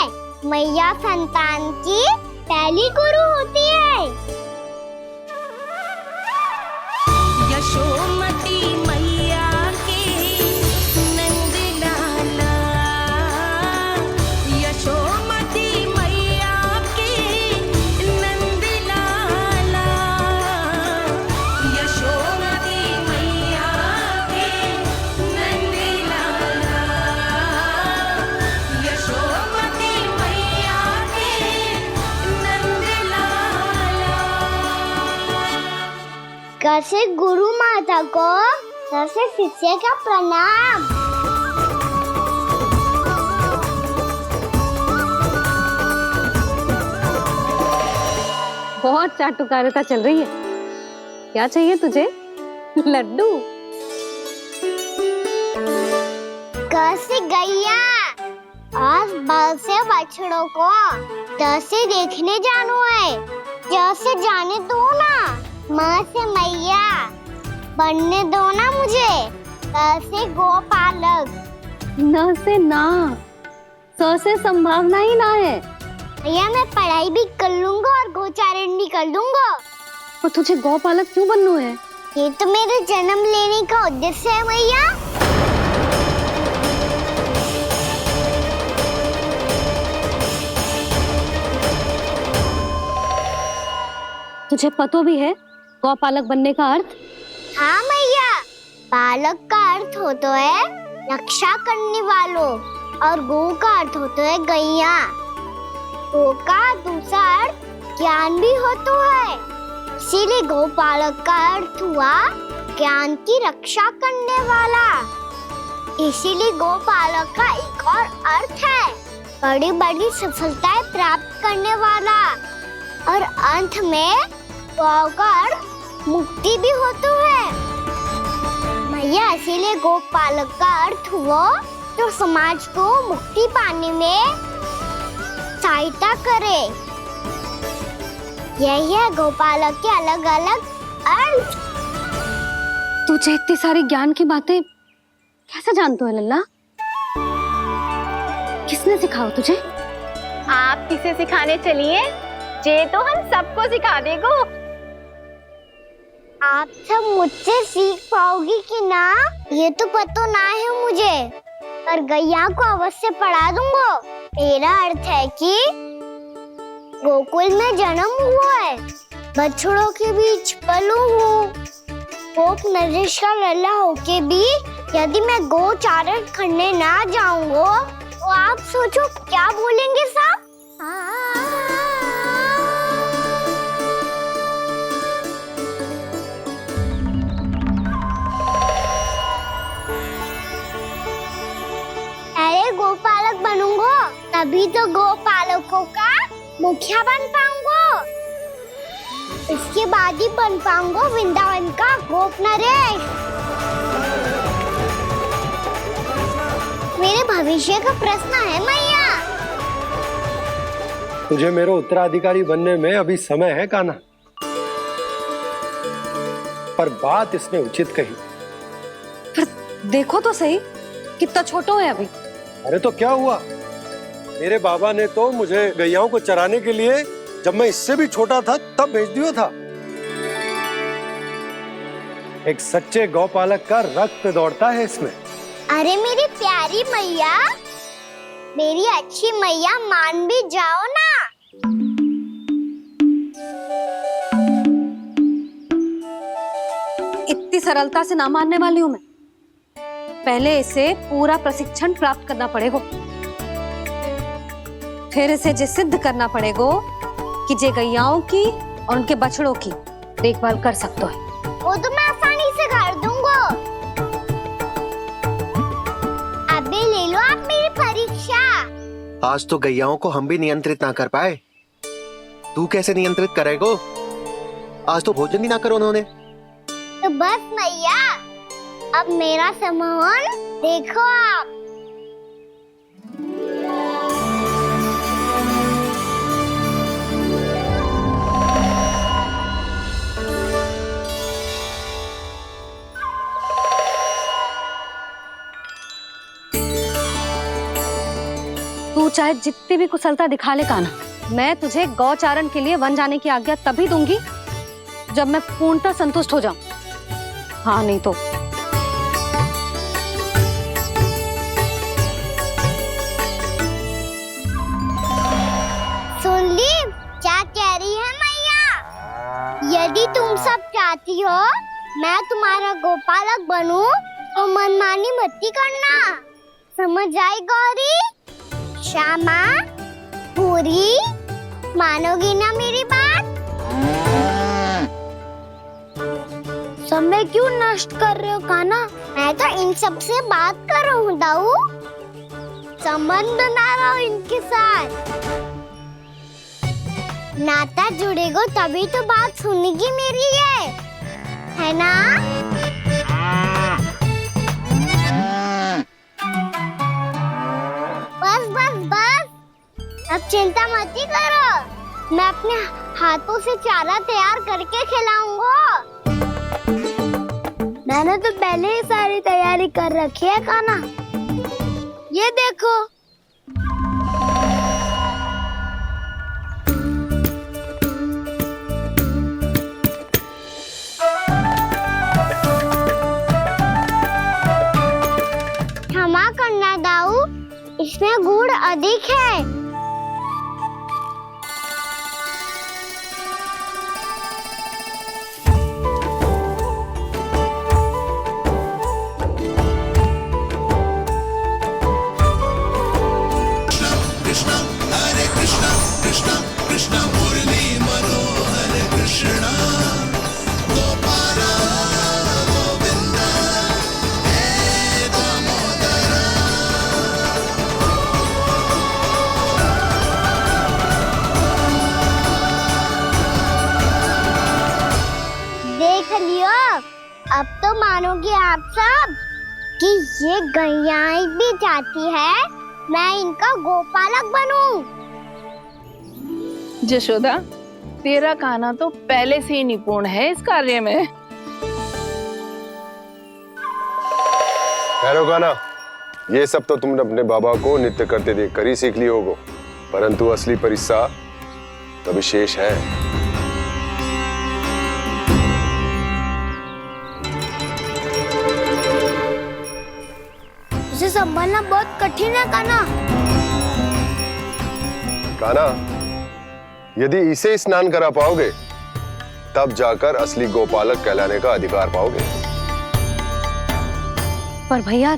मैया संतान की पहली गुरु होती है। यशोमती मैया के नंद लाला, यशोमती मैया के नंद लाला, यशोमती मैया के नंद लाला, यशोमती मैया के नंद लाला। कैसे गुरु माता को कैसे शिष्य का प्रणाम। बहुत चाटुकारिता चल रही है। क्या चाहिए तुझे? लड्डू। कैसे गैया, आज बल से बछड़ों को जैसे देखने जानो है, जैसे जाने दो ना, माँ से मैया बनने दो ना मुझे, जैसे गोपालक। न से ना, स से संभावना ही ना है। भैया मैं पढ़ाई भी कर लूंगा और गोचारण भी कर लूंगा। और तुझे गौपालक क्यों बनना है? ये तो मेरे जन्म लेने का उद्देश्य है भैया। तुझे पता भी है गौपालक बनने का अर्थ? हाँ भैया, पालक का अर्थ होता है रक्षा करने वालों और गौ का अर्थ होता है गैया। गौ का दूसरा अर्थ ज्ञान भी होता है, इसीलिए गौपालक का अर्थ हुआ ज्ञान की रक्षा करने वाला। इसीलिए गौपालक का एक और अर्थ है बड़ी बड़ी सफलताएं प्राप्त करने वाला, और अंत में गौ का अर्थ मुक्ति भी होता है भैया। इसीलिए गोपालक का अर्थ हुआ जो समाज को मुक्ति पाने में सहायता करे। यही है गोपालक के अलग अलग अर्थ। तुझे इतनी सारी ज्ञान की बातें कैसे जानते हो लल्ला? किसने सिखाओ तुझे? आप किसे सिखाने चलिए, जे तो हम सबको सिखा देगो। आप सब मुझसे सीख पाओगी कि ना ये तो पता ना है मुझे, पर गैया को अवश्य पढ़ा दूंगा। मेरा अर्थ है कि गोकुल में जन्म हुआ है, बछड़ों के बीच पलू हूँ, गोप नरेश का लल्ला होके भी यदि मैं गोचारण करने ना जाऊंगा तो आप सोचो क्या बोलेंगे साहब? अरे गोपालक बनूंगा तभी तो गोपालकों का मुखिया बन पाऊंगा, इसके बाद ही बन पाऊंगा वृंदावन का गोप नरेश। मेरे भविष्य का प्रश्न है मैया। तुझे मेरे उत्तराधिकारी बनने में अभी समय है कान्हा, पर बात इसने उचित कही। पर देखो तो सही कितना छोटा है अभी। अरे तो क्या हुआ, मेरे बाबा ने तो मुझे गैयाओं को चराने के लिए जब मैं इससे भी छोटा था तब भेज दिया था। एक सच्चे गौपालक का रक्त दौड़ता है इसमें। अरे मेरी प्यारी मैया, मेरी अच्छी मैया, मान भी जाओ ना। इतनी सरलता से ना मानने वाली हूँ मैं। पहले इसे पूरा प्रशिक्षण प्राप्त करना पड़ेगा, फिर इसे जे सिद्ध करना पड़ेगा कि जे गैयाओं की और उनके बछड़ों की देखभाल कर सकते है। वो तो मैं आसानी से कर दूंगा। अबे ले लो आप मेरी परीक्षा। आज तो गैयाओं को हम भी नियंत्रित ना कर पाए, तू कैसे नियंत्रित करेगो? आज तो भोजन ही ना करो उन्होंने। तो बस मैया, अब मेरा सम्मान देखो आप। तू चाहे जितनी भी कुशलता दिखा ले कान्हा, मैं तुझे गौचारण के लिए वन जाने की आज्ञा तभी दूंगी जब मैं पूर्णतः संतुष्ट हो जाऊं। हाँ नहीं तो सुन ली क्या कह रही है मैया? यदि तुम सब चाहती हो मैं तुम्हारा गोपालक बनूं तो मनमानी मत करना, समझ आई गौरी? श्यामा, पूरी, मानोगी ना मेरी बात? समय क्यों नष्ट कर रहे हो कान्हा? मैं तो इन सब से बात कर रहा हूँ दाऊ, संबंध बना रहा हूँ इनके साथ। नाता जुड़ेगा तभी तो बात सुनेगी मेरी है ना? बस बस अब चिंता मत ही करो, मैं अपने हाथों से चारा तैयार करके खिलाऊंगा। मैंने तो पहले ही सारी तैयारी कर रखी है कान्हा। ये देखो। क्षमा करना दाऊ, इसमें गुड़ अधिक है। देख लियो, अब तो मानोगे आप सब कि ये गैयाएं भी चाहती है मैं इनका गोपालक बनूं। जशोदा, तेरा कान्हा तो पहले से ही निपुण है इस कार्य में। ठहरो कान्हा, ये सब तो तुमने अपने बाबा को नृत्य करते देख कर ही सीख ली होगो, परंतु असली परिस्सा तो विशेष है। इसे संभालना बहुत कठिन है कान्हा। कान्हा, यदि इसे स्नान करा पाओगे तब जाकर असली गोपालक कहलाने का अधिकार पाओगे। पर भैया,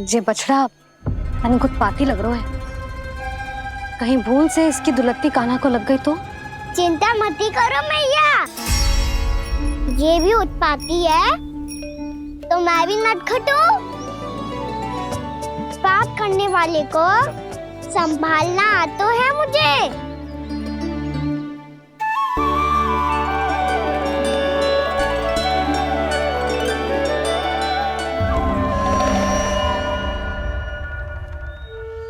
ये बछड़ा अनकुत पाती लग रहा है, कहीं भूल से इसकी दुलत्ती कान्हा को लग गई तो? चिंता मत ही करो मैया, ये भी उत्पाती है तो मैं भी नटखट हूँ। पाप करने वाले को संभालना आता है मुझे।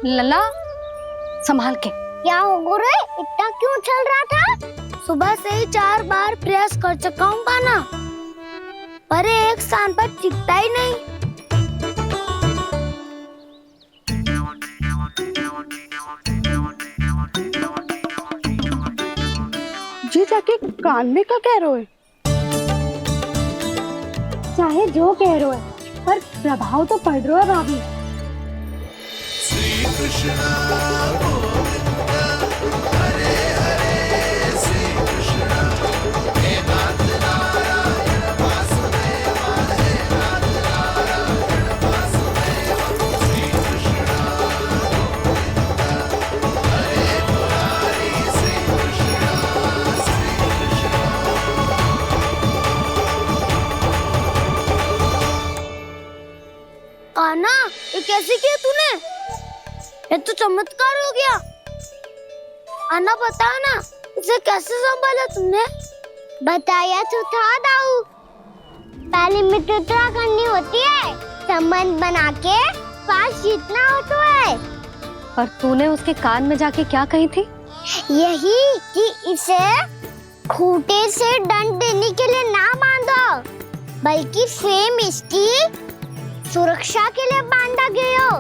लला, संभाल के। क्या हो गुरु, इतना क्यों चल रहा था? सुबह से ही 4 बार प्रयास कर चुका हूँ कान्हा, पर एक स्थान पर टिकता ही नहीं। जी जाके कान में क्या कह रहे हो? चाहे जो कह रहे हो, पर प्रभाव तो पड़ रहा है भाभी। श्री कृष्णा गोविंदा हरे हरे, श्री कृष्णा हे नाथ नारायण वासुदेवा, हे नाथ नारायण वासुदेवा, श्री कृष्णा गोविंदा हरे मुरारी, श्री कृष्णा श्री कृष्णा। कान्हा, ये कैसे किया तूने? ये तो चमत्कार हो गया। अन्ना बताओ ना, इसे कैसे संभाला तुमने? बताया तो था दाऊ, पहले मित्रता करनी होती है, संबंध बना के पास जीतना होता है। पर तूने उसके कान में जाके क्या कही थी? यही कि इसे खूंटे से दंड देने के लिए ना बांधो, बल्कि स्वयं इसकी सुरक्षा के लिए बांधा गया हो,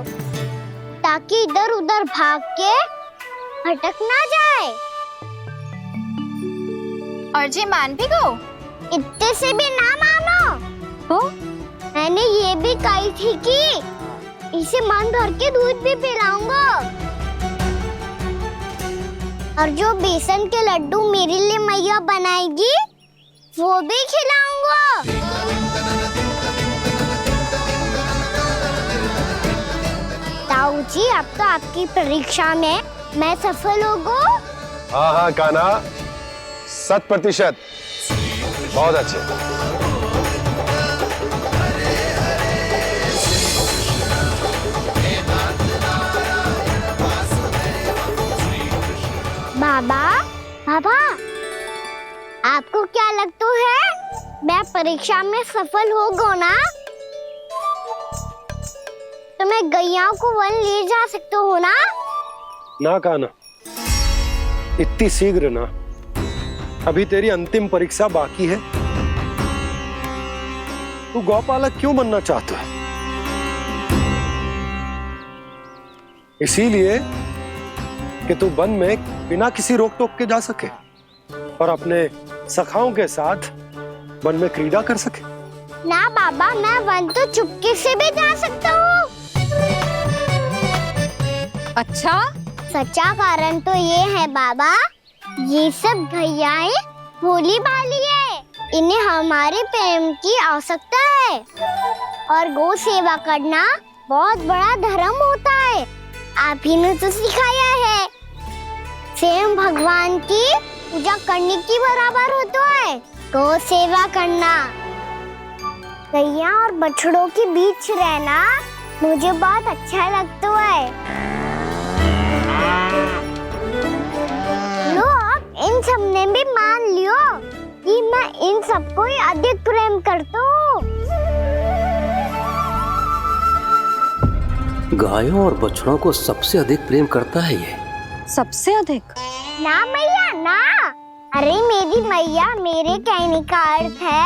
ताकि इधर उधर भाग के भटक ना जाए। और जी मान भी गो? इतने से भी ना मानो तो? मैंने ये भी कही थी कि इसे मन भर के दूध भी पिलाऊंगा, और जो बेसन के लड्डू मेरे लिए मैया बनाएगी वो भी खिलाऊंगा। ताऊ जी, अब तो आपकी परीक्षा में मैं सफल होगा। हाँ हाँ कान्हा, 100%। बहुत अच्छे। बाबा, बाबा, आपको क्या लगता है मैं परीक्षा में सफल होगा ना? तो मैं गैयाओं को वन ले जा सकता हूँ ना? ना कान्हा, इतनी शीघ्र ना, अभी तेरी अंतिम परीक्षा बाकी है। तू गौपालक क्यों बनना चाहता है? इसीलिए कि तू वन में बिना किसी रोक टोक के जा सके और अपने सखाओं के साथ वन में क्रीड़ा कर सके। ना बाबा, मैं वन तो चुपके से भी जा सकता हूँ। अच्छा? सच्चा कारण तो ये है बाबा, ये सब भैयाएं भोली भाली है, इन्हें हमारे प्रेम की आवश्यकता है और गौ सेवा करना बहुत बड़ा धर्म होता है। आप ही ने तो सिखाया है, स्वयं भगवान की पूजा करने की बराबर होता है गौ सेवा करना। गैया और बछड़ों के बीच रहना मुझे बहुत अच्छा लगता है। लो, अब इन सब ने भी मान लियो कि मैं इन सबको ही अधिक प्रेम करता हूँ। गायों और बछड़ों को सबसे अधिक प्रेम करता है ये। सबसे अधिक? ना मैया ना, अरे मेरी मैया, मेरे कहने का अर्थ है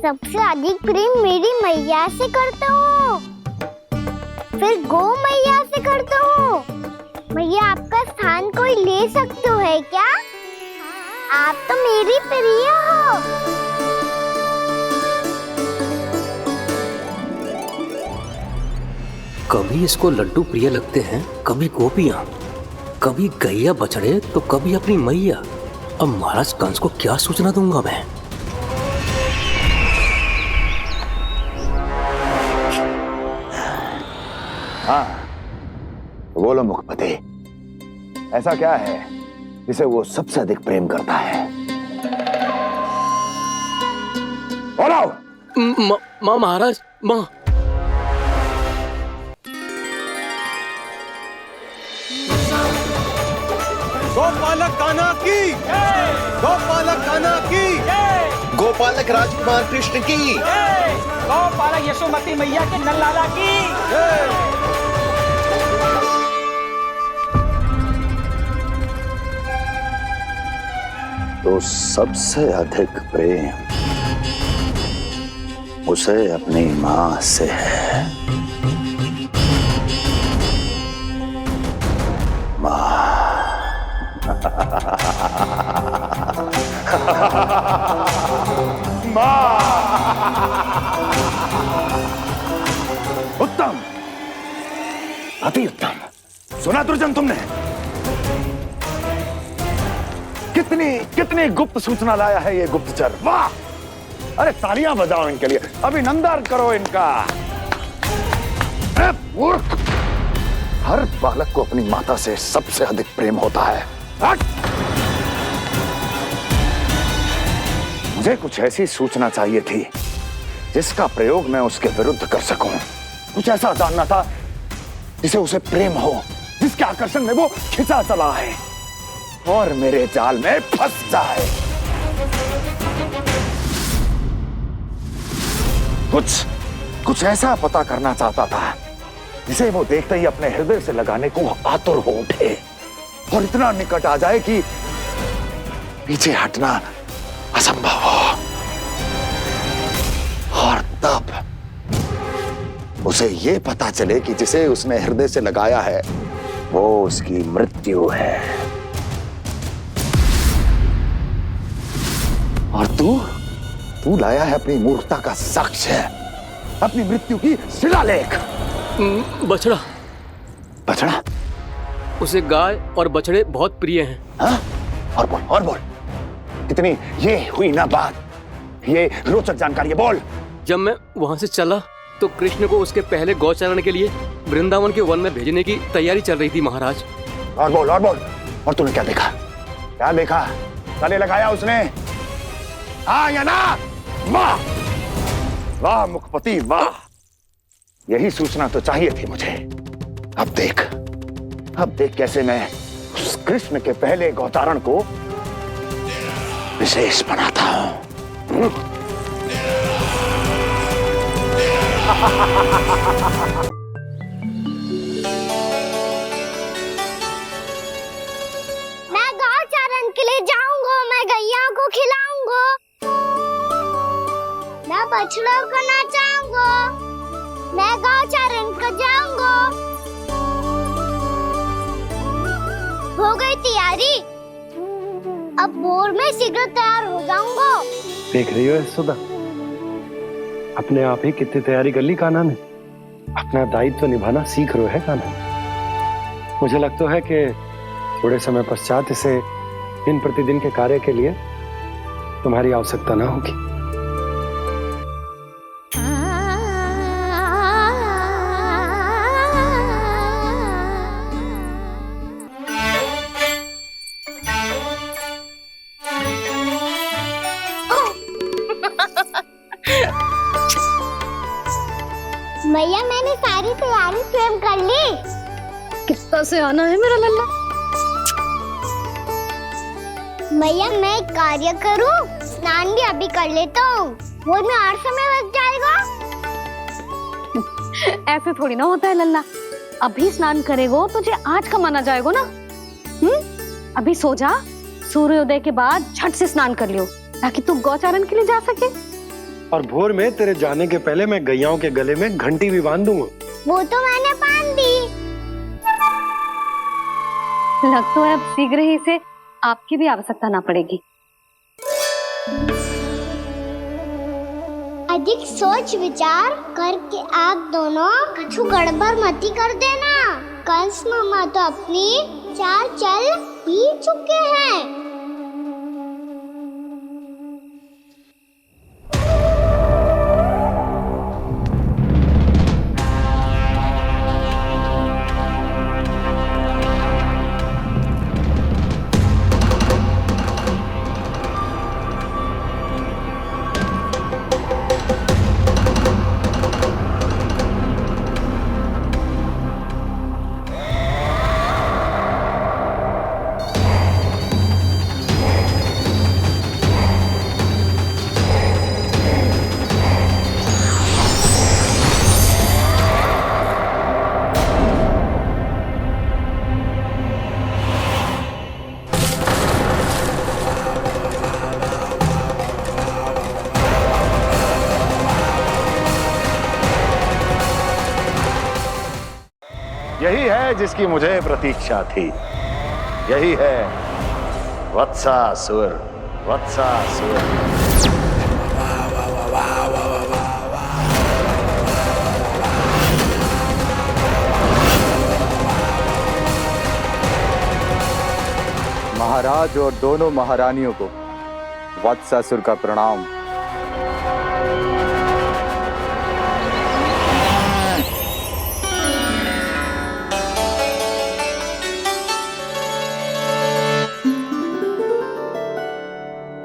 सबसे अधिक प्रेम मेरी मैया से करता हूँ, फिर गौ मैया से करता हूँ। मैया, आपका स्थान कोई ले सकते है क्या? आप तो मेरी प्रिय हो। कभी इसको लड्डू प्रिय लगते हैं, कभी गोपियां, कभी गैया बछड़े, तो कभी अपनी मैया। अब महाराज कंस को क्या सूचना दूंगा मैं? हाँ, बोलो मुखपति, ऐसा क्या है जिसे वो सबसे अधिक प्रेम करता है? बोलो। माँ महाराज, माँ। गोपालक कान्हा की, गोपालक कान्हा की, गोपालक राजकुमार कृष्ण की, गोपालक यशोमती मैया के नंदलाला की। तो सबसे अधिक प्रेम उसे अपनी माँ से है। माँ। उत्तम, अति उत्तम। सुना दुर्जन तुमने? कितनी गुप्त सूचना लाया है ये गुप्तचर। वाह! अरे तालियां बजाओ इनके लिए, अभिनंदन करो इनका। मूर्ख! हर बालक को अपनी माता से सबसे अधिक प्रेम होता है। मुझे कुछ ऐसी सूचना चाहिए थी जिसका प्रयोग मैं उसके विरुद्ध कर सकूं। कुछ ऐसा जानना था जिसे उसे प्रेम हो, जिसके आकर्षण में वो खिंचा चला है और मेरे जाल में फंस जाए। कुछ ऐसा पता करना चाहता था जिसे वो देखते ही अपने हृदय से लगाने को आतुर हो उठे और इतना निकट आ जाए कि पीछे हटना असंभव हो। और तब उसे ये पता चले कि जिसे उसने हृदय से लगाया है वो उसकी मृत्यु है। और तू लाया है अपनी मूर्खता का साक्ष्य, अपनी मृत्यु की शिलालेख। बछड़ा। बछड़ा? उसे गाय और बछड़े बहुत प्रिय हैं। हाँ? और बोल। कितनी ये हुई ना बात, ये रोचक जानकारी है, बोल। जब मैं वहां से चला तो कृष्ण को उसके पहले गौचारण के लिए वृंदावन के वन में भेजने की तैयारी चल रही थी महाराज। और बोल। और तूने क्या देखा? गले लगाया उसने? हाँ या ना? वाह मुखपति वाह, यही सूचना तो चाहिए थी मुझे। अब देख कैसे मैं उस कृष्ण के पहले गौतारण को विशेष बनाता हूं। मैं गौचारण बछड़ा करना चाहूंगा। मैं गाँव चारण कर जाऊंगा। हो गई तैयारी। अब भोर में शीघ्र तैयार हो जाऊंगा। देख रही हो सुधा, अपने आप ही कितनी तैयारी कर ली कान्हा ने। अपना दायित्व निभाना सीख रहे है कान्हा। मुझे लगता है कि थोड़े समय पश्चात इसे दिन प्रतिदिन के कार्य के लिए तुम्हारी आवश्यकता ना होगी। भैया मैंने सारी तैयारी स्वयं कर ली। कितना से आना है मेरा लल्ला। भैया मैं एक कार्य करूं, स्नान भी अभी कर लेता हूँ। वो में और समय लग जाएगा। ऐसे थोड़ी ना होता है लल्ला। अभी स्नान करेगो तुझे आज का माना जाएगा ना। अभी सो जा, सूर्योदय के बाद झट से स्नान कर लियो ताकि तू गौचारण के लिए जा सके। और भोर में तेरे जाने के पहले मैं गैयाओं के गले में घंटी भी बांध दूंगा। वो तो मैंने बांध दी। लग तो है अब शीघ्र ही से आपकी भी आवश्यकता ना पड़ेगी। अधिक सोच विचार करके आप दोनों कछु गड़बड़ मती कर देना। कंस मामा तो अपनी चाल चल ही चुके हैं। यही है जिसकी मुझे प्रतीक्षा थी। यही है वत्सासुर। वत्सासुर। महाराज और दोनों महारानियों को वत्सासुर का प्रणाम।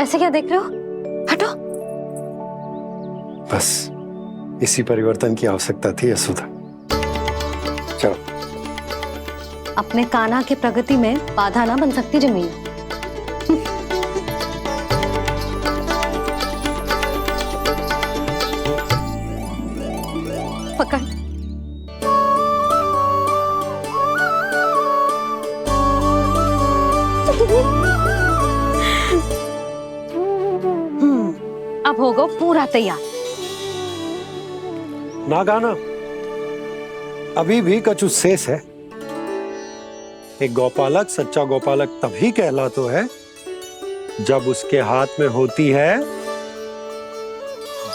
ऐसे क्या देख रहे हो? हटो। बस इसी परिवर्तन की आवश्यकता थी यशोदा। चलो। अपने कान्हा के प्रगति में बाधा ना बन सकती जमीन। पकड़। अब होगा पूरा तैयार। ना गाना, अभी भी कछु शेष है। एक गौपालक सच्चा गौपालक तभी कहलाता है जब उसके हाथ में होती है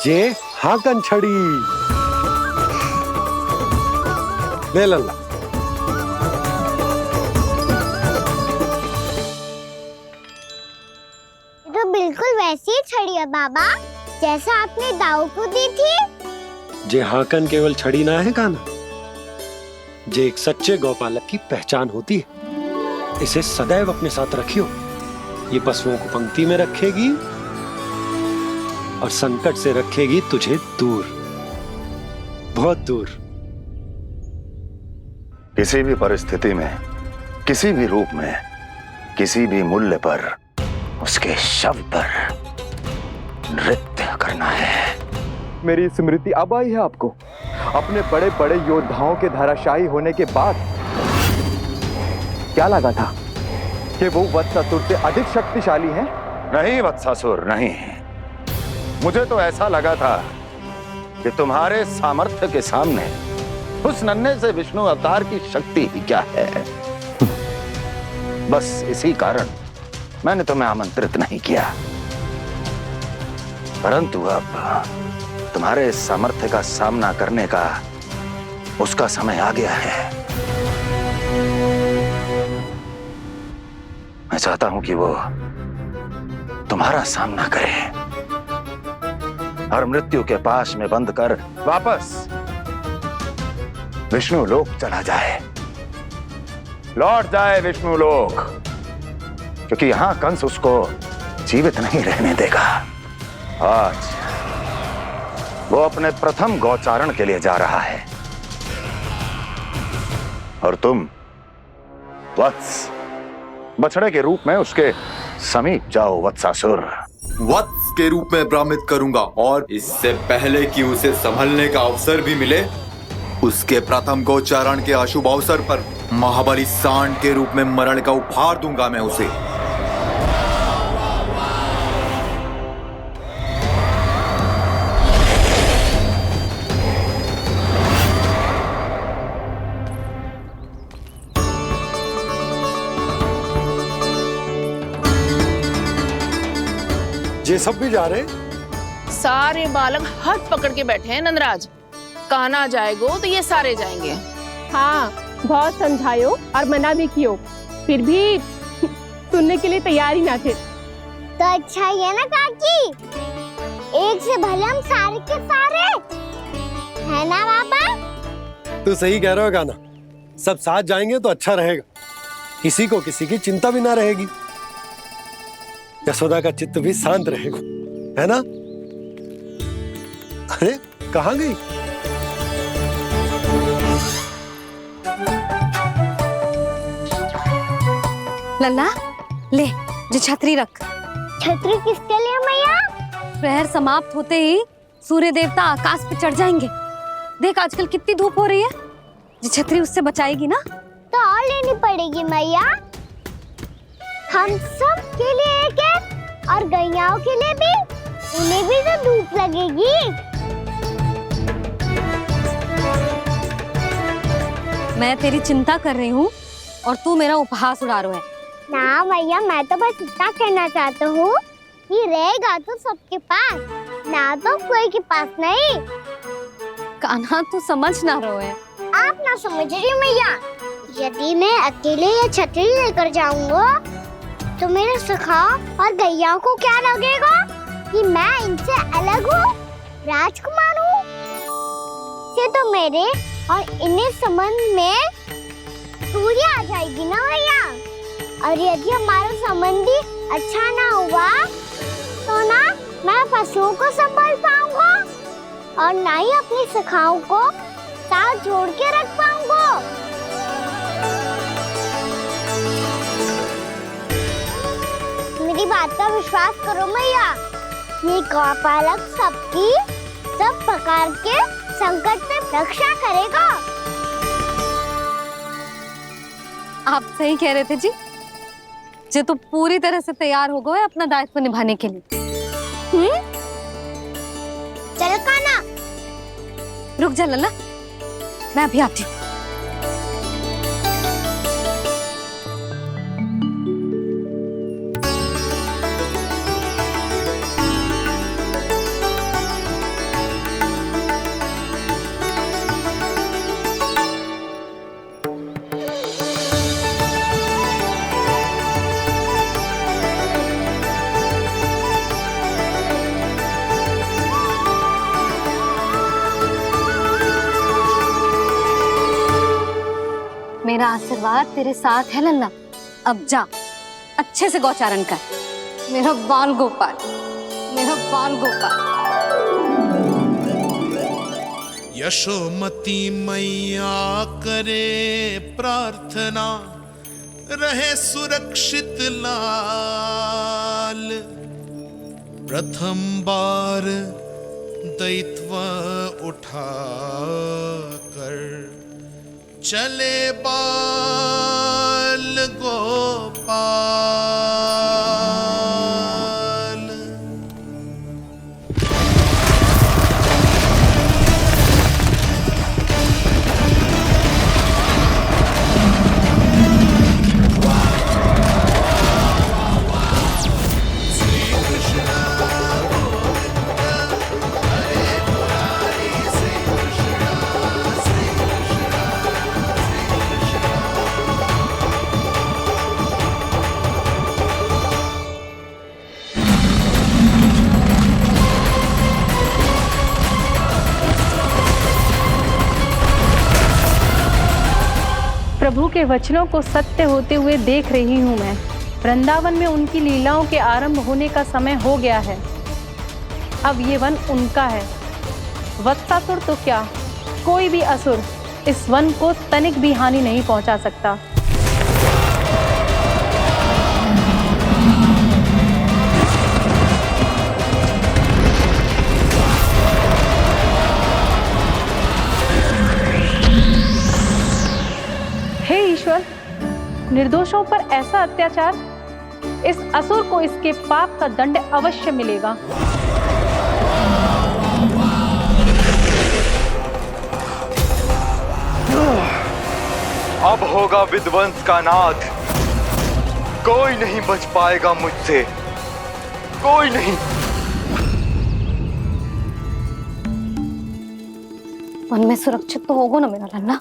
जे हाकन छड़ी। ले लल्ला। तो बिल्कुल वैसी ही छड़ी है बाबा जैसा आपने दाऊ को दी थी। जे हाकन केवल छड़ी ना है कान्हा, जे एक सच्चे गौपालक की पहचान होती है। इसे सदैव अपने साथ रखियो। ये पशुओं को पंक्ति में रखेगी और संकट से रखेगी तुझे दूर, बहुत दूर। किसी भी परिस्थिति में, किसी भी रूप में, किसी भी मूल्य पर उसके शव पर नृत्य करना है। मेरी स्मृति अब आई है आपको? अपने बड़े बड़े योद्धाओं के धराशायी होने के बाद क्या लगा था कि वो वत्सासुर से अधिक शक्तिशाली हैं? नहीं वत्सासुर, नहीं। मुझे तो ऐसा लगा था कि तुम्हारे सामर्थ्य के सामने उस नन्हे से विष्णु अवतार की शक्ति ही क्या है। बस इसी कारण मैंने तुम्हें आमंत्रित नहीं किया। परंतु अब तुम्हारे सामर्थ्य का सामना करने का उसका समय आ गया है। मैं चाहता हूं कि वो तुम्हारा सामना करे और मृत्यु के पाश में बंद कर वापस विष्णु लोक चला जाए, लौट जाए विष्णु लोक, क्योंकि यहां कंस उसको जीवित नहीं रहने देगा। आज वो अपने प्रथम गौचारण के लिए जा रहा है और तुम वत्स बछड़े के रूप में उसके समीप जाओ वत्सासुर। वत्स के रूप में भ्रमित करूंगा और इससे पहले कि उसे संभलने का अवसर भी मिले, उसके प्रथम गोचारण के अशुभ अवसर पर महाबली सांड के रूप में मरण का उपहार दूंगा मैं उसे। ये सब भी जा रहे? सारे बालक हाथ पकड़ के बैठे हैं नंदराज। कान्हा जाएगो तो ये सारे जाएंगे। हाँ, बहुत समझायो और मना भी कियो, फिर भी सुनने के लिए तैयार ही ना थे। तो अच्छा ही है ना काकी, एक से भले हम सारे के सारे, है ना बाबा? तू सही कह रहा हो गाना, सब साथ जाएंगे तो अच्छा रहेगा, किसी को किसी की चिंता भी ना रहेगी, यशोदा का चित्त भी शांत रहेगा, है ना? अरे कहाँ गई? लल्ला ले, जो छतरी रख। छतरी किसके लिए मैया? प्रहर समाप्त होते ही सूर्य देवता आकाश पे चढ़ जाएंगे। देख आजकल कितनी धूप हो रही है, जो छतरी उससे बचाएगी ना। तो और लेनी पड़ेगी मैया, हम सब के लिए एक एक और गैयाओं के लिए भी, उन्हें भी तो धूप लगेगी। मैं तेरी चिंता कर रही हूँ और तू मेरा उपहास उड़ा रहा है। ना भैया, मैं तो बस इतना कहना चाहता हूँ कि रहेगा तो सबके पास, ना तो कोई के पास नहीं। कान्हा तू समझ ना रहो है। आप ना समझ रही मैया, यदि मैं अकेले ये छतरी लेकर जाऊंगा तो मेरे सखा और गैयाओं को क्या लगेगा कि मैं इनसे अलग हूँ, राजकुमार हूँ। ये तो मेरे और इन्हें संबंध में दूरी आ जाएगी ना भैया। और यदि हमारा संबंधी अच्छा ना हुआ तो ना मैं पशुओं को संभाल पाऊंगा और ना ही अपनी सखाओं को साथ जोड़ के रख पाऊंगा। मेरी बात का विश्वास करो मैया, ये गौपालक सबकी सब प्रकार के संकट से रक्षा करेगा। आप सही कह रहे थे जी, जो तो पूरी तरह से तैयार हो गए अपना दायित्व निभाने के लिए। चल कान्हा, रुक जा लल्ला, मैं अभी आती हूँ। मेरा आशीर्वाद तेरे साथ है लल्ला। अब जा, अच्छे से गौचारण कर। मेरा बाल गोपाल, मेरा बाल गोपाल। यशोमती मैया करे प्रार्थना, रहे सुरक्षित लाल। प्रथम बार दैत्व उठा कर चले बाल गोपाल। प्रभु के वचनों को सत्य होते हुए देख रही हूँ मैं। वृंदावन में उनकी लीलाओं के आरंभ होने का समय हो गया है। अब ये वन उनका है। वत्सासुर तो क्या, कोई भी असुर इस वन को तनिक भी हानि नहीं पहुंचा सकता। हे ईश्वर, निर्दोषों पर ऐसा अत्याचार, इस असुर को इसके पाप का दंड अवश्य मिलेगा। अब होगा विध्वंस का नाद। कोई नहीं बच पाएगा मुझसे, कोई नहीं। वन में सुरक्षित तो होगा ना मेरा लल्ला?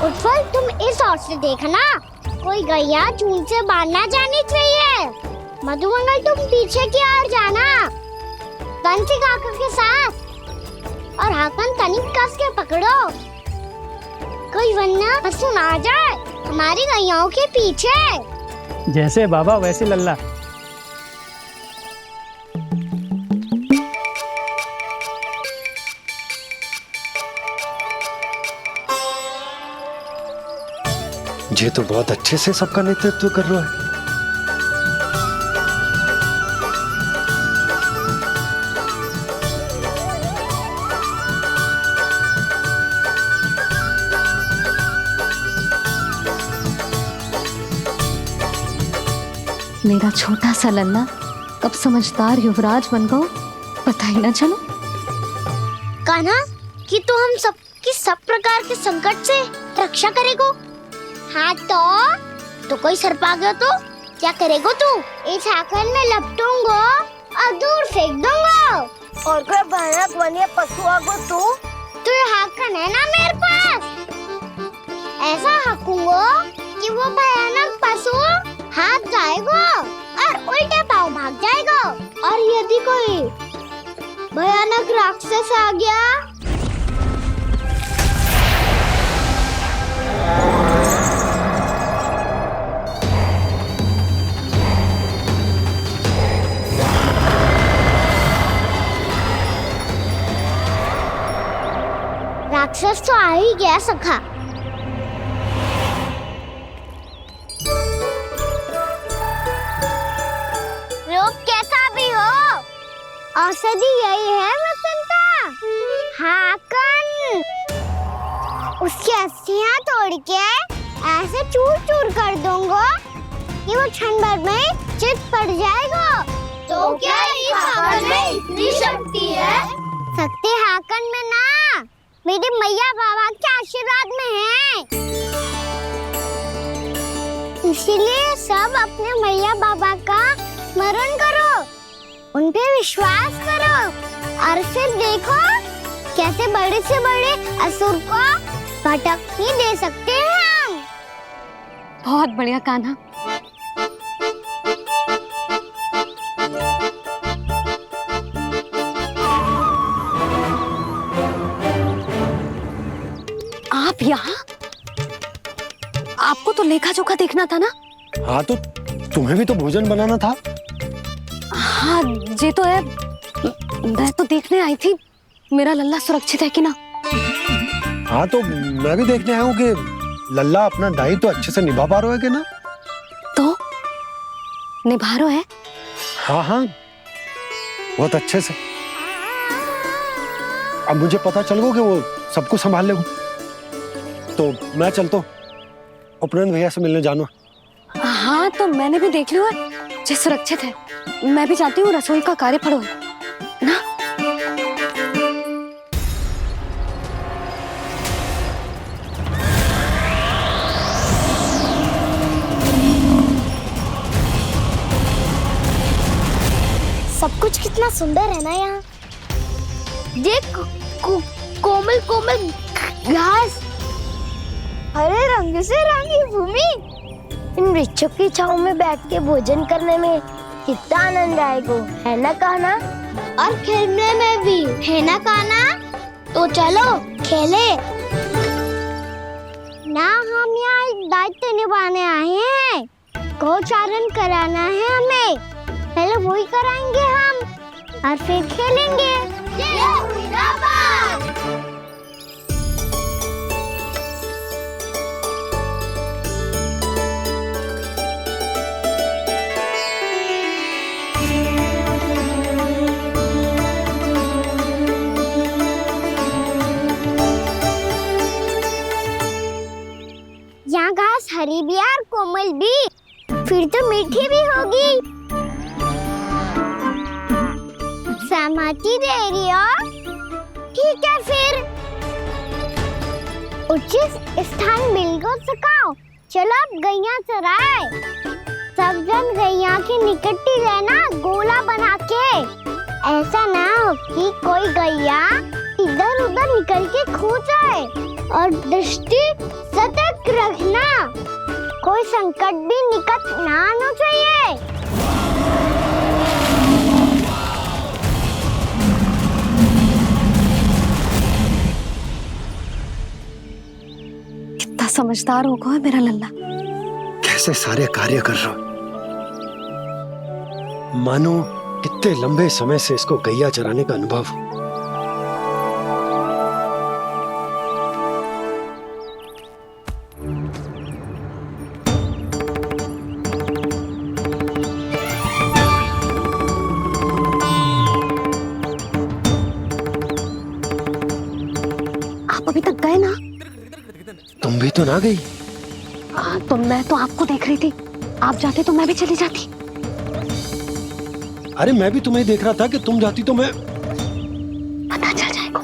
उत्पल, तुम इस ओर से देखना, कोई गैया चून से बाहर ना जानी चाहिए। मधुमंगल, तुम पीछे की ओर जाना, कंसी काका के साथ, और हाकन तनिक कस के पकड़ो, कोई वरना पशु ना जाए हमारी गैयाओं के पीछे। जैसे बाबा वैसे लल्ला। ये तो बहुत अच्छे से सबका नेतृत्व कर रहा है। मेरा छोटा सा लल्ला कब समझदार युवराज बन गो, पता ही ना चलो। कान्हा, कि तू हम सबकी सब प्रकार के संकट से रक्षा करेगो। हाँ तो कोई सर्प आ गया तो क्या करेगो तू? इस हाकन में लपटूंगा और दूर फेंक दूंगा। और कोई भयानक वन्य पशु आगो तो ये हाकन है ना मेरे पास, ऐसा हाकूंगा कि वो भयानक पशु हाथ जाएगा और उल्टे पांव भाग जाएगा। और यदि कोई भयानक राक्षस आ गया राक्षस तो आ ही गया सखा। लोग कैसा भी हो, औषधि यही है वसंता। हाकन उसकी अस्थियां तोड़ के ऐसे चूर चूर कर दूंगा कि वो क्षण भर में चित पड़ जाएगा। तो क्या इस हाकन में इतनी शक्ति है? शक्ति हाकन में ना, मेरे मैया बाबा के आशीर्वाद में है। इसीलिए सब अपने मैया बाबा का स्मरण करो, उन पे विश्वास करो और फिर देखो कैसे बड़े से बड़े असुर को भटक ही दे सकते हैं हम। बहुत बढ़िया कान्हा। आप यहाँ? आपको तो लेखा जोखा देखना था ना? हाँ तो तुम्हें भी तो भोजन बनाना था। हाँ जी तो है, मैं तो देखने आई थी मेरा लल्ला सुरक्षित है कि ना। हाँ तो मैं भी देखने आया हूँ कि लल्ला अपना दायित्व तो अच्छे से निभा पा रहे हो कि ना? तो निभा रहे है? हाँ हाँ, बहुत अच्छे से। अब मुझे पता चल गया कि वो सबको संभाल ले, तो मैं चलता हूँ, उपनंद भैया से मिलने जाना। हाँ तो मैंने भी देख लिया जो सुरक्षित है। मैं भी चाहती हूँ रसोई का कार्य पड़ो ना। सब कुछ कितना सुंदर है ना यहाँ। देख कोमल कोमल घास, हरे रंग से रंगी भूमि। इन वृक्षों की छांव में बैठ के भोजन करने में कितना आनंद आएगा, है ना कहना? और खेलने में भी, है ना कहना? तो चलो खेले ना। हम यहाँ एक दायित्व निभाने आए हैं, गोचारण कराना है हमें। पहले वही कराएंगे हम और फिर खेलेंगे। यहाँ घास हरी भी और कोमल भी, फिर तो मीठी भी होगी। सहमति दे रही हो? ठीक है फिर उचित स्थान बिल्कुल सुखाओ। चलो अब गैया चराए। सब जन गैया के निकट ही रहना, गोला बना के। ऐसा ना हो कि कोई गैया इधर उधर निकल के खो जाए। और दृष्टि सतर्क रखना, कोई संकट भी निकट ना आना चाहिए। कितना समझदार होगा है मेरा लल्ला। कैसे सारे कार्य कर रहा, मानो कितने लंबे समय से इसको गैया चराने का अनुभव। आप अभी तक गए ना? तुम भी तो ना गई। तो मैं तो आपको देख रही थी, आप जाते तो मैं भी चली जाती। अरे मैं भी तुम्हें देख रहा था कि तुम जाती तो मैं। पता चल जाएगा।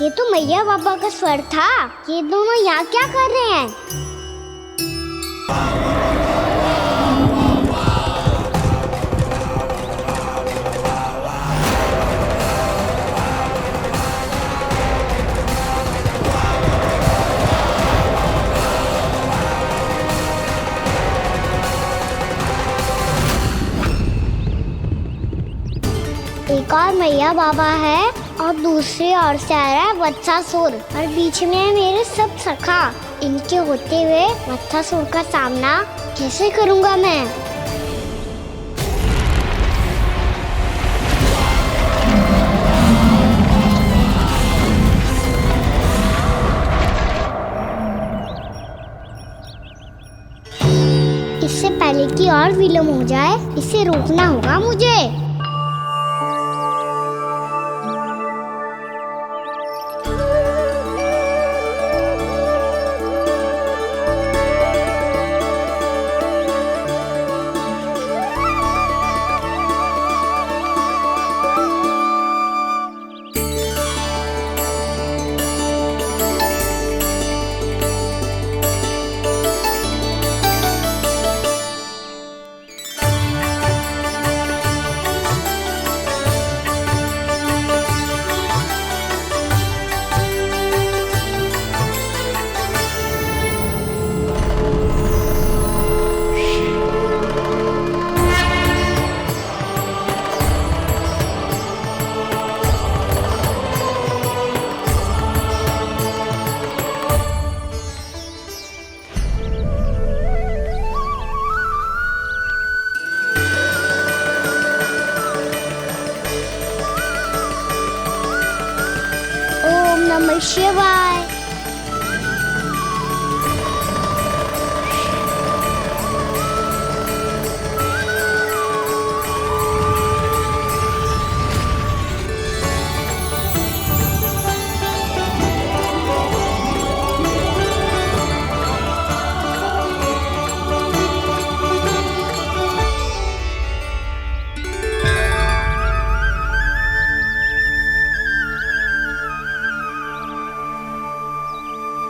ये तो मैया बाबा का स्वर था। ये दोनों यहाँ क्या कर रहे हैं? एक और मैया बाबा है और दूसरी ओर से आ रहा है वत्सासुर और बीच में है मेरे सब सखा। इनके होते हुए वत्सासुर का सामना कैसे करूंगा मैं? इससे पहले कि और विलम्ब हो जाए, इसे रोकना होगा मुझे। नमः शिवाय।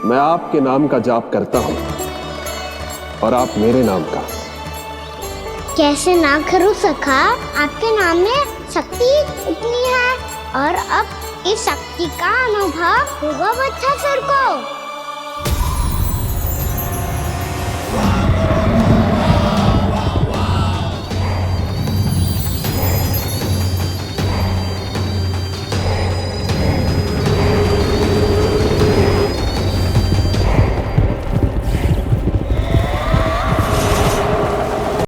मैं आपके नाम का जाप करता हूं और आप मेरे नाम का। कैसे ना करूं सखा, आपके नाम में शक्ति इतनी है और अब इस शक्ति का अनुभव होगा बच्चा सर को।